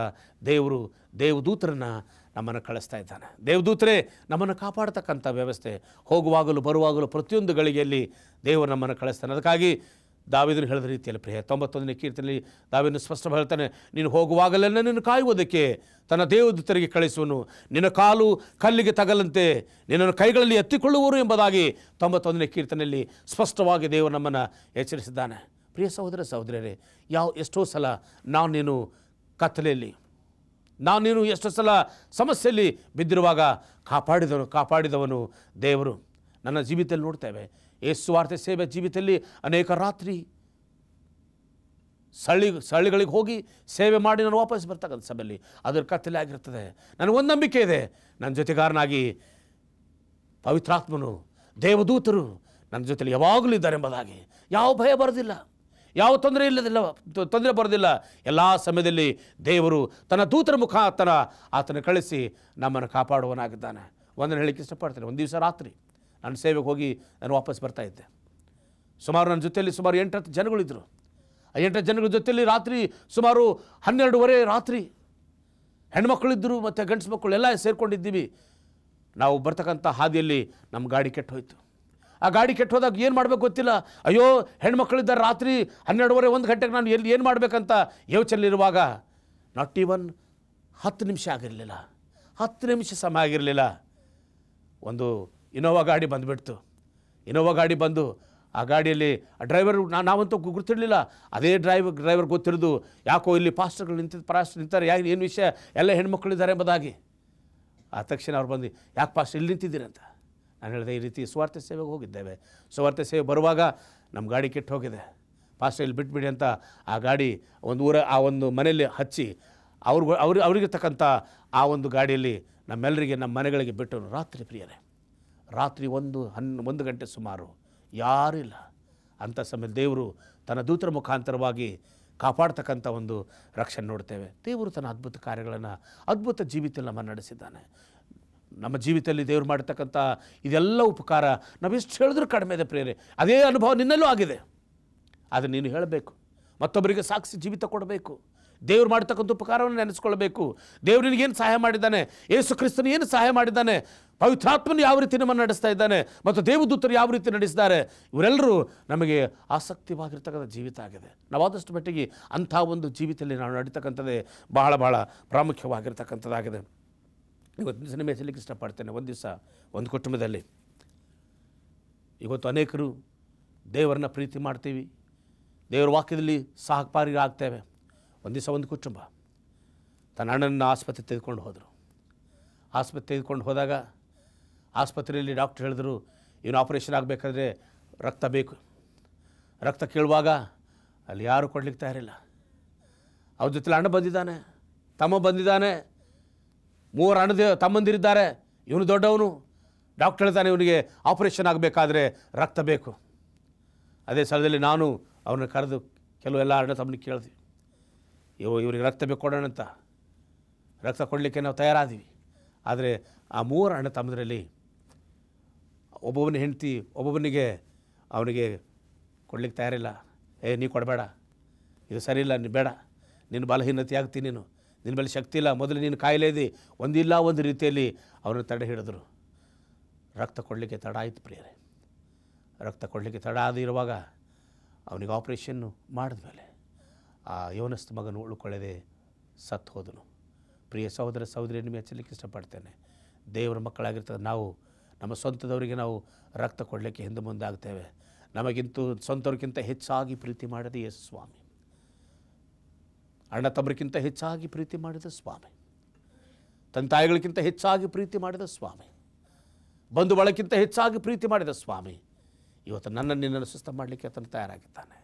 ದೇವದೂತರನ್ನು ನಮ್ಮನ್ನು ಕಳಿಸ್ತಾ ಇದ್ದಾನೆ. ದೇವದೂತರೇ ನಮ್ಮನ್ನು ಕಾಪಾಡ್ತಕ್ಕಂಥ ವ್ಯವಸ್ಥೆ. ಹೋಗುವಾಗಲೂ ಬರುವಾಗಲೂ ಪ್ರತಿಯೊಂದು ಗಳಿಗೆಯಲ್ಲಿ ದೇವರು ನಮ್ಮನ್ನು ಕಳಿಸ್ತಾನೆ. ಅದಕ್ಕಾಗಿ ದಾವೀದನು ಹೇಳಿದ ರೀತಿಯಲ್ಲಿ ಪ್ರಿಯ 91ನೇ ಕೀರ್ತನೆಯಲ್ಲಿ ದಾವೀದನು ಸ್ಪಷ್ಟವಾಗಿ ಹೇಳ್ತಾನೆ, ನೀನು ಹೋಗುವಾಗಲೆಲ್ಲ ನಿನ್ನ ಕಾಯುವುದಕ್ಕೆ ತನ್ನ ದೇವದೂತರಿಗೆ ಕಳಿಸುವನು, ನಿನ್ನ ಕಾಲು ಕಲ್ಲಿಗೆ ತಗಲಂತೆ ನಿನ್ನನ್ನು ಕೈಗಳಲ್ಲಿ ಎತ್ತಿಕೊಳ್ಳುವರು ಎಂಬುದಾಗಿ 91ನೇ ಕೀರ್ತನೆಯಲ್ಲಿ ಸ್ಪಷ್ಟವಾಗಿ ದೇವರು ನಮ್ಮನ್ನು ಎಚ್ಚರಿಸಿದ್ದಾನೆ. ಪ್ರಿಯ ಸಹೋದರ ಸಹೋದರರೇ, ಎಷ್ಟೋ ಸಲ ನೀನು ಕತ್ತಲೆಯಲ್ಲಿ, ನೀನು ಎಷ್ಟೋ ಸಲ ಸಮಸ್ಯೆಯಲ್ಲಿ ಬಿದ್ದಿರುವಾಗ ಕಾಪಾಡಿದವನು ದೇವರು. ನನ್ನ ಜೀವಿತದಲ್ಲಿ ನೋಡ್ತೇವೆ, ಯೇಸುವಾರ್ತೆ ಸೇವೆ ಜೀವಿತದಲ್ಲಿ ಅನೇಕ ರಾತ್ರಿ ಸಳಿಗಳಿಗೆ ಹೋಗಿ ಸೇವೆ ಮಾಡಿ ನಾನು ವಾಪಸ್ ಬರ್ತಕ್ಕಂಥ ಸಭೆಯಲ್ಲಿ ಅದರ ಕತ್ತಲೆ ಆಗಿರ್ತದೆ. ನನಗೊಂದು ನಂಬಿಕೆ ಇದೆ, ನನ್ನ ಜೊತೆಗಾರನಾಗಿ ಪವಿತ್ರಾತ್ಮನು ದೇವದೂತರು ನನ್ನ ಜೊತೆಲಿ ಯಾವಾಗಲೂ ಇದ್ದಾರೆ ಎಂಬುದಾಗಿ. ಯಾವ ಭಯ ಬರೋದಿಲ್ಲ, ಯಾವ ತೊಂದರೆ ಬರೋದಿಲ್ಲ. ಎಲ್ಲ ಸಮಯದಲ್ಲಿ ದೇವರು ತನ್ನ ದೂತರ ಮುಖಾಂತರ ಆತನ ಕಳಿಸಿ ನಮ್ಮನ್ನು ಕಾಪಾಡುವನಾಗಿದ್ದಾನೆ. ಒಂದನ್ನು ಹೇಳಲಿಕ್ಕೆ ಇಷ್ಟಪಡ್ತೇನೆ. ಒಂದು ದಿವಸ ರಾತ್ರಿ ನಾನು ಸೇವೆಗೆ ಹೋಗಿ ನಾನು ವಾಪಸ್ ಬರ್ತಾಯಿದ್ದೆ. ನನ್ನ ಜೊತೆಯಲ್ಲಿ ಸುಮಾರು 8-10 ಜನಗಳಿದ್ದರು. ಆ 8 ಜನಗಳ ಜೊತೆಯಲ್ಲಿ ರಾತ್ರಿ ಸುಮಾರು 12:30 ರಾತ್ರಿ ಹೆಣ್ಮಕ್ಳಿದ್ದರು ಮತ್ತು ಗಂಡಸು ಮಕ್ಕಳು ಎಲ್ಲ ಸೇರ್ಕೊಂಡಿದ್ದೀವಿ. ನಾವು ಬರ್ತಕ್ಕಂಥ ಹಾದಿಯಲ್ಲಿ ನಮ್ಮ ಗಾಡಿ ಕೆಟ್ಟು ಹೋಯಿತು. ಆ ಗಾಡಿ ಕೆಟ್ಟು ಹೋದಾಗ ಏನು ಮಾಡಬೇಕು ಗೊತ್ತಿಲ್ಲ. ಅಯ್ಯೋ, ಹೆಣ್ಮಕ್ಳಿದ್ದಾರೆ, ರಾತ್ರಿ 12:30 1 ಗಂಟೆಗೆ ನಾನು ಏನು ಮಾಡಬೇಕಂತ ಯೋಚನೆಯಿರುವಾಗ ನಾಟ್ ಈವನ್ 10 ನಿಮಿಷ ಆಗಿರಲಿಲ್ಲ, 10 ನಿಮಿಷ ಸಮಯ ಆಗಿರಲಿಲ್ಲ, ಒಂದು ಇನೋವಾ ಗಾಡಿ ಬಂದುಬಿಡ್ತು. ಇನೋವಾ ಗಾಡಿ ಬಂದು ಆ ಗಾಡಿಯಲ್ಲಿ ಆ ಡ್ರೈವರ್ ನಾವಂತೂ ಗುರ್ತಿರಲಿಲ್ಲ. ಅದೇ ಡ್ರೈವರ್ ಗೊತ್ತಿರೋದು, ಯಾಕೋ ಇಲ್ಲಿ ಪಾಸ್ಟರ್ಗಳು ನಿಂತಾರೆ, ಏನು ವಿಷಯ, ಎಲ್ಲ ಹೆಣ್ಮಕ್ಳಿದ್ದಾರೆ ಎಂಬುದಾಗಿ. ಆ ತಕ್ಷಣ ಅವ್ರು ಬಂದು, ಯಾಕೆ ಪಾಸ್ಟರ್ ಇಲ್ಲಿ ನಿಂತಿದ್ದೀರಂತ ನಾನು ಹೇಳಿದೆ, ಈ ರೀತಿ ಸುವಾರ್ತೆ ಸೇವೆಗೆ ಹೋಗಿದ್ದೇವೆ, ಸುವಾರ್ತೆ ಸೇವೆ ಬರುವಾಗ ನಮ್ಮ ಗಾಡಿ ಕೆಟ್ಟು ಹೋಗಿದೆ, ಪಾಸ್ಟರ್ ಇಲ್ಲಿ ಬಿಟ್ಬಿಡಿ ಅಂತ ಆ ಗಾಡಿ ಆ ಒಂದು ಮನೆಯಲ್ಲಿ ಹಚ್ಚಿ ಅವರಿಗಿರ್ತಕ್ಕಂಥ ಆ ಒಂದು ಗಾಡಿಯಲ್ಲಿ ನಮ್ಮೆಲ್ಲರಿಗೆ ನಮ್ಮ ಮನೆಗಳಿಗೆ ಬಿಟ್ಟರು. ರಾತ್ರಿ ಪ್ರಿಯರೇ, ರಾತ್ರಿ 1 ಗಂಟೆ ಸುಮಾರು, ಯಾರೂ ಇಲ್ಲ. ಅಂಥ ಸಮಯದಲ್ಲಿ ದೇವರು ತನ್ನ ದೂತರ ಮುಖಾಂತರವಾಗಿ ಕಾಪಾಡ್ತಕ್ಕಂಥ ಒಂದು ರಕ್ಷಣೆ ನೋಡ್ತೇವೆ. ದೇವರು ತನ್ನ ಅದ್ಭುತ ಕಾರ್ಯಗಳನ್ನು ಅದ್ಭುತ ಜೀವಿತದಲ್ಲಿ ನಮ್ಮನ್ನು ನಡೆಸಿದ್ದಾನೆ. ನಮ್ಮ ಜೀವಿತದಲ್ಲಿ ದೇವರು ಮಾಡತಕ್ಕಂಥ ಇದೆಲ್ಲ ಉಪಕಾರ ನಾವೆಷ್ಟು ಹೇಳಿದ್ರೂ ಕಡಿಮೆ ಇದೆ ಪ್ರಿಯರೇ. ಅದೇ ಅನುಭವ ನಿನ್ನಲ್ಲೂ ಆಗಿದೆ. ಆದರೆ ನೀನು ಹೇಳಬೇಕು, ಮತ್ತೊಬ್ಬರಿಗೆ ಸಾಕ್ಷಿ ಜೀವಿತ ಕೊಡಬೇಕು, ದೇವರು ಮಾಡ್ತಕ್ಕಂಥ ಉಪಕಾರವನ್ನು ನೆನೆಸ್ಕೊಳ್ಬೇಕು. ದೇವರು ನಿನಗೇನು ಸಹಾಯ ಮಾಡಿದ್ದಾನೆ, ಯೇಸು ಕ್ರಿಸ್ತನು ಏನು ಸಹಾಯ ಮಾಡಿದ್ದಾನೆ, ಪವಿತ್ರಾತ್ಮನು ಯಾವ ರೀತಿ ನಮ್ಮನ್ನು ನಡೆಸ್ತಾ ಇದ್ದಾನೆ, ಮತ್ತು ದೇವದೂತರು ಯಾವ ರೀತಿ ನಡೆಸಿದ್ದಾರೆ, ಇವರೆಲ್ಲರೂ ನಮಗೆ ಆಸಕ್ತಿವಾಗಿರ್ತಕ್ಕಂಥ ಜೀವಿತ ಆಗಿದೆ. ನಾವಾದಷ್ಟು ಮಟ್ಟಿಗೆ ಅಂಥ ಒಂದು ಜೀವಿತದಲ್ಲಿ ನಾವು ನಡೀತಕ್ಕಂಥದ್ದೇ ಬಹಳ ಬಹಳ ಪ್ರಾಮುಖ್ಯವಾಗಿರ್ತಕ್ಕಂಥದ್ದಾಗಿದೆ. ಇವತ್ತು ಸಿನಿಮೆ ಹೇಳಲಿಕ್ಕೆ ಇಷ್ಟಪಡ್ತೇನೆ. ಒಂದು ದಿವಸ ಒಂದು ಕುಟುಂಬದಲ್ಲಿ, ಇವತ್ತು ಅನೇಕರು ದೇವರನ್ನ ಪ್ರೀತಿ ಮಾಡ್ತೀವಿ, ದೇವರ ವಾಕ್ಯದಲ್ಲಿ ಸಹಕಾರಿ ಆಗ್ತೇವೆ. ಒಂದು ದಿವಸ ಒಂದು ಕುಟುಂಬ ತನ್ನ ಅಣ್ಣನ ಆಸ್ಪತ್ರೆ ತೆಗೆದುಕೊಂಡು ಹೋದರು. ಆಸ್ಪತ್ರೆ ತೆಗೆದುಕೊಂಡು ಹೋದಾಗ ಆಸ್ಪತ್ರೆಯಲ್ಲಿ ಡಾಕ್ಟ್ರ್ ಹೇಳಿದ್ರು, ಇವನು ಆಪರೇಷನ್ ಆಗಬೇಕಾದ್ರೆ ರಕ್ತ ಬೇಕು. ರಕ್ತ ಕೇಳುವಾಗ ಅಲ್ಲಿ ಯಾರೂ ಕೊಡ್ಲಿಕ್ಕೆ ತಯಾರಿಲ್ಲ. ಅವ್ರ ಜೊತೆಲಿ ಅಣ್ಣ ಬಂದಿದ್ದಾನೆ, ತಮ್ಮ ಬಂದಿದ್ದಾನೆ, 3 ತಮ್ಮಂದಿರಿದ್ದಾರೆ, ಇವನು ದೊಡ್ಡವನು. ಡಾಕ್ಟರ್ ಹೇಳ್ತಾನೆ, ಇವನಿಗೆ ಆಪರೇಷನ್ ಆಗಬೇಕಾದ್ರೆ ರಕ್ತ ಬೇಕು. ಅದೇ ಸ್ಥಳದಲ್ಲಿ ನಾನು ಅವನ್ನ ಕರೆದು ಕೆಲವೆಲ್ಲ ಅಣ್ಣ ತಮ್ಮನಿಗೆ ಕೇಳಿದ್ವಿ, ಇವರಿಗೆ ರಕ್ತ ಬೇಕು ಕೊಡೋಣ ಅಂತ. ರಕ್ತ ಕೊಡಲಿಕ್ಕೆ ನಾವು ತಯಾರಾದೀವಿ. ಆದರೆ ಆ 3 ಅಣ್ಣ ತಮ್ಮದರಲ್ಲಿ ಒಬ್ಬೊಬ್ಬನ ಹೆಂಡತಿ ಒಬ್ಬೊಬ್ಬನಿಗೆ ಅವನಿಗೆ ಕೊಡ್ಲಿಕ್ಕೆ ತಯಾರಿಲ್ಲ. ನೀ ಕೊಡಬೇಡ, ಇದು ಸರಿ ಇಲ್ಲ, ನೀನು ಬೇಡ, ನಿನ್ನ ಬಲಹೀನತೆ ಆಗ್ತೀನಿ, ನಿನ್ನ ಬಳಿ ಶಕ್ತಿ ಇಲ್ಲ, ಮೊದಲು ನೀನು ಕಾಯಿಲೆ ಇದೆ, ಒಂದಿಲ್ಲ ಒಂದು ರೀತಿಯಲ್ಲಿ ಅವರನ್ನು ತಡೆ ಹಿಡಿದ್ರು. ರಕ್ತ ಕೊಡಲಿಕ್ಕೆ ತಡ ಆಯಿತು ಪ್ರಿಯರೇ. ರಕ್ತ ಕೊಡಲಿಕ್ಕೆ ತಡ ಆದಿರುವಾಗ ಅವನಿಗೆ ಆಪ್ರೇಷನ್ನು ಮಾಡಿದ್ಮೇಲೆ ಆ ಯೌವನಸ್ಥ ಮಗನು ಉಳ್ಕೊಳ್ಳದೆ ಸತ್ತು ಹೋದನು. ಪ್ರಿಯ ಸಹೋದರ ಸಹೋದರಿ, ನಿಮಗೆ ಹಚ್ಚಲಿಕ್ಕೆ ಇಷ್ಟಪಡ್ತೇನೆ. ದೇವರ ಮಕ್ಕಳಾಗಿರ್ತದೆ ನಾವು ನಮ್ಮ ಸ್ವಂತದವರಿಗೆ ನಾವು ರಕ್ತ ಕೊಡಲಿಕ್ಕೆ ಹಿಂದೆ ಮುಂದೆ ಆಗ್ತೇವೆ. ನಮಗಿಂತೂ ಸ್ವಂತವ್ರಿಗಿಂತ ಹೆಚ್ಚಾಗಿ ಪ್ರೀತಿ ಮಾಡಿದ ಯೇಸು ಸ್ವಾಮಿ, ಅಣ್ಣ ತಮ್ಮರಿಗಿಂತ ಹೆಚ್ಚಾಗಿ ಪ್ರೀತಿ ಮಾಡಿದ ಸ್ವಾಮಿ, ತನ್ನ ತಾಯಿಗಳಿಗಿಂತ ಹೆಚ್ಚಾಗಿ ಪ್ರೀತಿ ಮಾಡಿದ ಸ್ವಾಮಿ, ಬಂಧು ಬಳಕ್ಕಿಂತ ಹೆಚ್ಚಾಗಿ ಪ್ರೀತಿ ಮಾಡಿದ ಸ್ವಾಮಿ ಇವತ್ತು ನಿನ್ನನ್ನು ಸುಸ್ಥ ಮಾಡಲಿಕ್ಕೆ ಆತನು ತಯಾರಾಗಿದ್ದಾನೆ.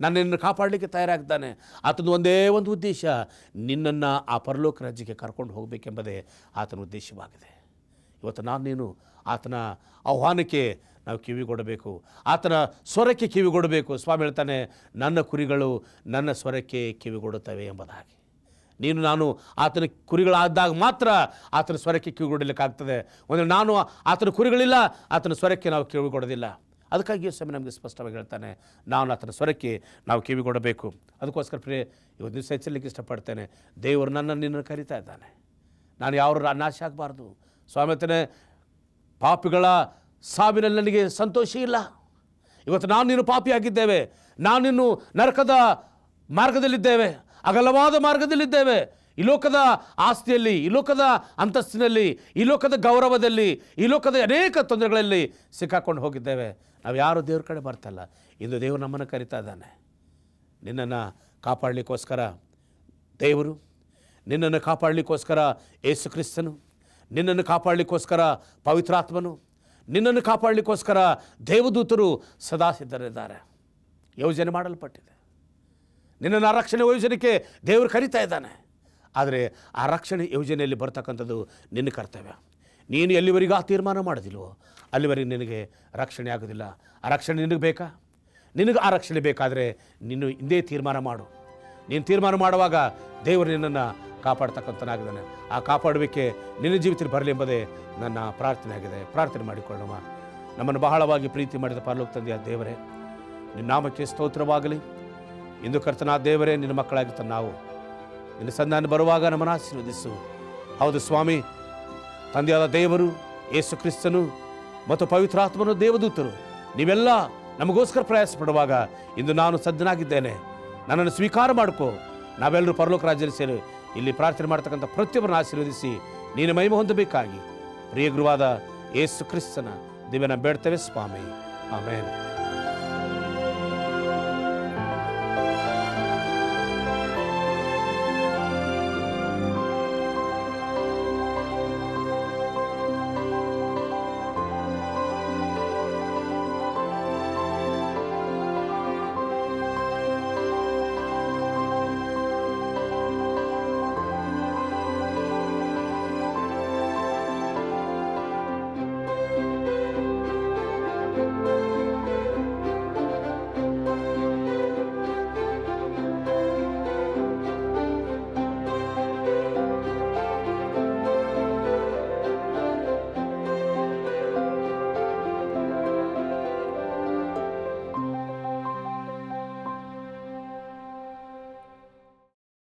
ನನ್ನನ್ನು ಕಾಪಾಡಲಿಕ್ಕೆ ತಯಾರಾಗಿದ್ದಾನೆ. ಆತನ ಒಂದೇ ಒಂದು ಉದ್ದೇಶ, ನಿನ್ನನ್ನು ಆ ಪರಲೋಕ ರಾಜ್ಯಕ್ಕೆ ಕರ್ಕೊಂಡು ಹೋಗಬೇಕೆಂಬುದೇ ಆತನ ಉದ್ದೇಶವಾಗಿದೆ. ಇವತ್ತು ನೀನು ಆತನ ಆಹ್ವಾನಕ್ಕೆ ನಾವು ಕಿವಿಗೊಡಬೇಕು, ಆತನ ಸ್ವರಕ್ಕೆ ಕಿವಿಗೊಡಬೇಕು. ಸ್ವಾಮಿ ಹೇಳ್ತಾನೆ, ನನ್ನ ಕುರಿಗಳು ನನ್ನ ಸ್ವರಕ್ಕೆ ಕಿವಿಗೊಡುತ್ತವೆ ಎಂಬುದಾಗಿ. ನಾನು ಆತನ ಕುರಿಗಳಾದಾಗ ಮಾತ್ರ ಆತನ ಸ್ವರಕ್ಕೆ ಕಿವಿಗೊಡಲಿಕ್ಕಾಗ್ತದೆ. ಒಂದು ನಾನು ಆತನ ಕುರಿಗಳಿಲ್ಲ, ಆತನ ಸ್ವರಕ್ಕೆ ನಾವು ಕಿವಿಗೊಡೋದಿಲ್ಲ. ಅದಕ್ಕಾಗಿ ಸ್ವಾಮಿ ನಮಗೆ ಸ್ಪಷ್ಟವಾಗಿ ಹೇಳ್ತಾನೆ, ನಾನು ಆತನ ಸ್ವರಕ್ಕೆ ನಾವು ಕಿವಿಗೊಡಬೇಕು. ಅದಕ್ಕೋಸ್ಕರ ಪ್ರಿಯ ಇವತ್ತು ದಿವಸ ಹೆಚ್ಚಲಿಕ್ಕೆ ಇಷ್ಟಪಡ್ತೇನೆ. ದೇವರು ನಿನ್ನನ್ನು ಕರೀತಾ ಇದ್ದಾನೆ. ನಾನು ಯಾವ ನಾಶ ಆಗಬಾರ್ದು. ಸ್ವಾಮಿ ಹೇಳ್ತಾನೆ, ಪಾಪಿಗಳ ಸಾವಿನಲ್ಲಿ ನನಗೆ ಸಂತೋಷ ಇಲ್ಲ. ಇವತ್ತು ನೀನು ಪಾಪಿಯಾಗಿದ್ದೇವೆ, ನೀನು ನರಕದ ಮಾರ್ಗದಲ್ಲಿದ್ದೇವೆ, ಅಗಲವಾದ ಮಾರ್ಗದಲ್ಲಿದ್ದೇವೆ. ಈ ಲೋಕದ ಆಸ್ತಿಯಲ್ಲಿ, ಈ ಲೋಕದ ಅಂತಸ್ತಿನಲ್ಲಿ, ಈ ಲೋಕದ ಗೌರವದಲ್ಲಿ, ಈ ಲೋಕದ ಅನೇಕ ತೊಂದರೆಗಳಲ್ಲಿ ಸಿಕ್ಕಾಕೊಂಡು ಹೋಗಿದ್ದೇವೆ. ನಾವು ಯಾರು ದೇವ್ರ ಕಡೆ ಬರ್ತಲ್ಲ. ಇಂದು ದೇವರು ನಮ್ಮನ್ನು ಕರೀತಾ ಇದ್ದಾನೆ. ನಿನ್ನನ್ನು ಕಾಪಾಡಲಿಕ್ಕೋಸ್ಕರ ದೇವರು, ನಿನ್ನನ್ನು ಕಾಪಾಡಲಿಕ್ಕೋಸ್ಕರ ಯೇಸು ಕ್ರಿಸ್ತನು, ನಿನ್ನನ್ನು ಕಾಪಾಡಲಿಕ್ಕೋಸ್ಕರ ಪವಿತ್ರಾತ್ಮನು, ನಿನ್ನನ್ನು ಕಾಪಾಡಲಿಕ್ಕೋಸ್ಕರ ದೇವದೂತರು ಸದಾ ಸಿದ್ಧರಿದ್ದಾರೆ. ಯೋಜನೆ ಮಾಡಲ್ಪಟ್ಟಿದೆ. ನಿನ್ನನ್ನು ರಕ್ಷಣೆ ಯೋಜನೆಗೆ ದೇವರು ಕರೀತಾ ಇದ್ದಾನೆ. ಆದರೆ ಆ ರಕ್ಷಣೆ ಯೋಜನೆಯಲ್ಲಿ ಬರ್ತಕ್ಕಂಥದ್ದು ನಿನ್ನ ಕರ್ತವ್ಯ. ನೀನು ಎಲ್ಲಿವರೆಗೂ ಆ ತೀರ್ಮಾನ ಮಾಡೋದಿಲ್ವೋ ಅಲ್ಲಿವರೆಗೆ ನಿನಗೆ ರಕ್ಷಣೆ ಆಗೋದಿಲ್ಲ. ಆ ರಕ್ಷಣೆ ನಿನಗೆ ಬೇಕಾ? ನಿನಗೆ ಆ ರಕ್ಷಣೆ ಬೇಕಾದರೆ ನೀನು ಹಿಂದೆ ತೀರ್ಮಾನ ಮಾಡು. ನೀನು ತೀರ್ಮಾನ ಮಾಡುವಾಗ ದೇವರು ನಿನ್ನನ್ನು ಕಾಪಾಡ್ತಕ್ಕಂಥನಾಗಿದ್ದಾನೆ. ಆ ಕಾಪಾಡಬೇಕೆ ನಿನ್ನ ಜೀವಿತದಲ್ಲಿ ಬರಲಿ ಎಂಬುದೇ ನನ್ನ ಪ್ರಾರ್ಥನೆ ಆಗಿದೆ. ಪ್ರಾರ್ಥನೆ ಮಾಡಿಕೊಳ್ಳುವ. ನಮ್ಮನ್ನು ಬಹಳವಾಗಿ ಪ್ರೀತಿ ಮಾಡಿದ ಪರಲೋಕ ತಂದೆಯ ದೇವರೇ, ನಿನ್ನ ನಾಮಕ್ಕೆ ಸ್ತೋತ್ರವಾಗಲಿ. ಇಂದು ಕರ್ತನಾದ ದೇವರೇ, ನಿನ್ನ ಮಕ್ಕಳಾಗಿರ್ತಾನೆ ನಾವು ನಿನ್ನ ಸಂಧಾನ ಬರುವಾಗ ನಮ್ಮನ್ನು ಆಶೀರ್ವದಿಸು. ಹೌದು ಸ್ವಾಮಿ, ತಂದೆಯಾದ ದೇವರು, ಯೇಸು ಕ್ರಿಸ್ತನು ಮತ್ತು ಪವಿತ್ರಾತ್ಮನು, ದೇವದೂತರು ನೀವೆಲ್ಲ ನಮಗೋಸ್ಕರ ಪ್ರಯಾಸ ಪಡುವಾಗ ಇಂದು ನಾನು ಸಜ್ಜನಾಗಿದ್ದೇನೆ, ನನ್ನನ್ನು ಸ್ವೀಕಾರ ಮಾಡ್ಕೋ. ನಾವೆಲ್ಲರೂ ಪರಲೋಕ ರಾಜ್ಯದಲ್ಲಿ ಸೇರಿ ಇಲ್ಲಿ ಪ್ರಾರ್ಥನೆ ಮಾಡ್ತಕ್ಕಂಥ ಪ್ರತಿಯೊಬ್ಬರನ್ನು ಆಶೀರ್ವದಿಸಿ ನೀನು ಮಹಿಮೆ ಹೊಂದಬೇಕಾಗಿ ಪ್ರಿಯ ಗುರುವಾದ ಯೇಸು ಕ್ರಿಸ್ತನ ದಿವ್ಯನ ಬೇಡ್ತೇವೆ ಸ್ವಾಮಿ. ಆಮೇನ್.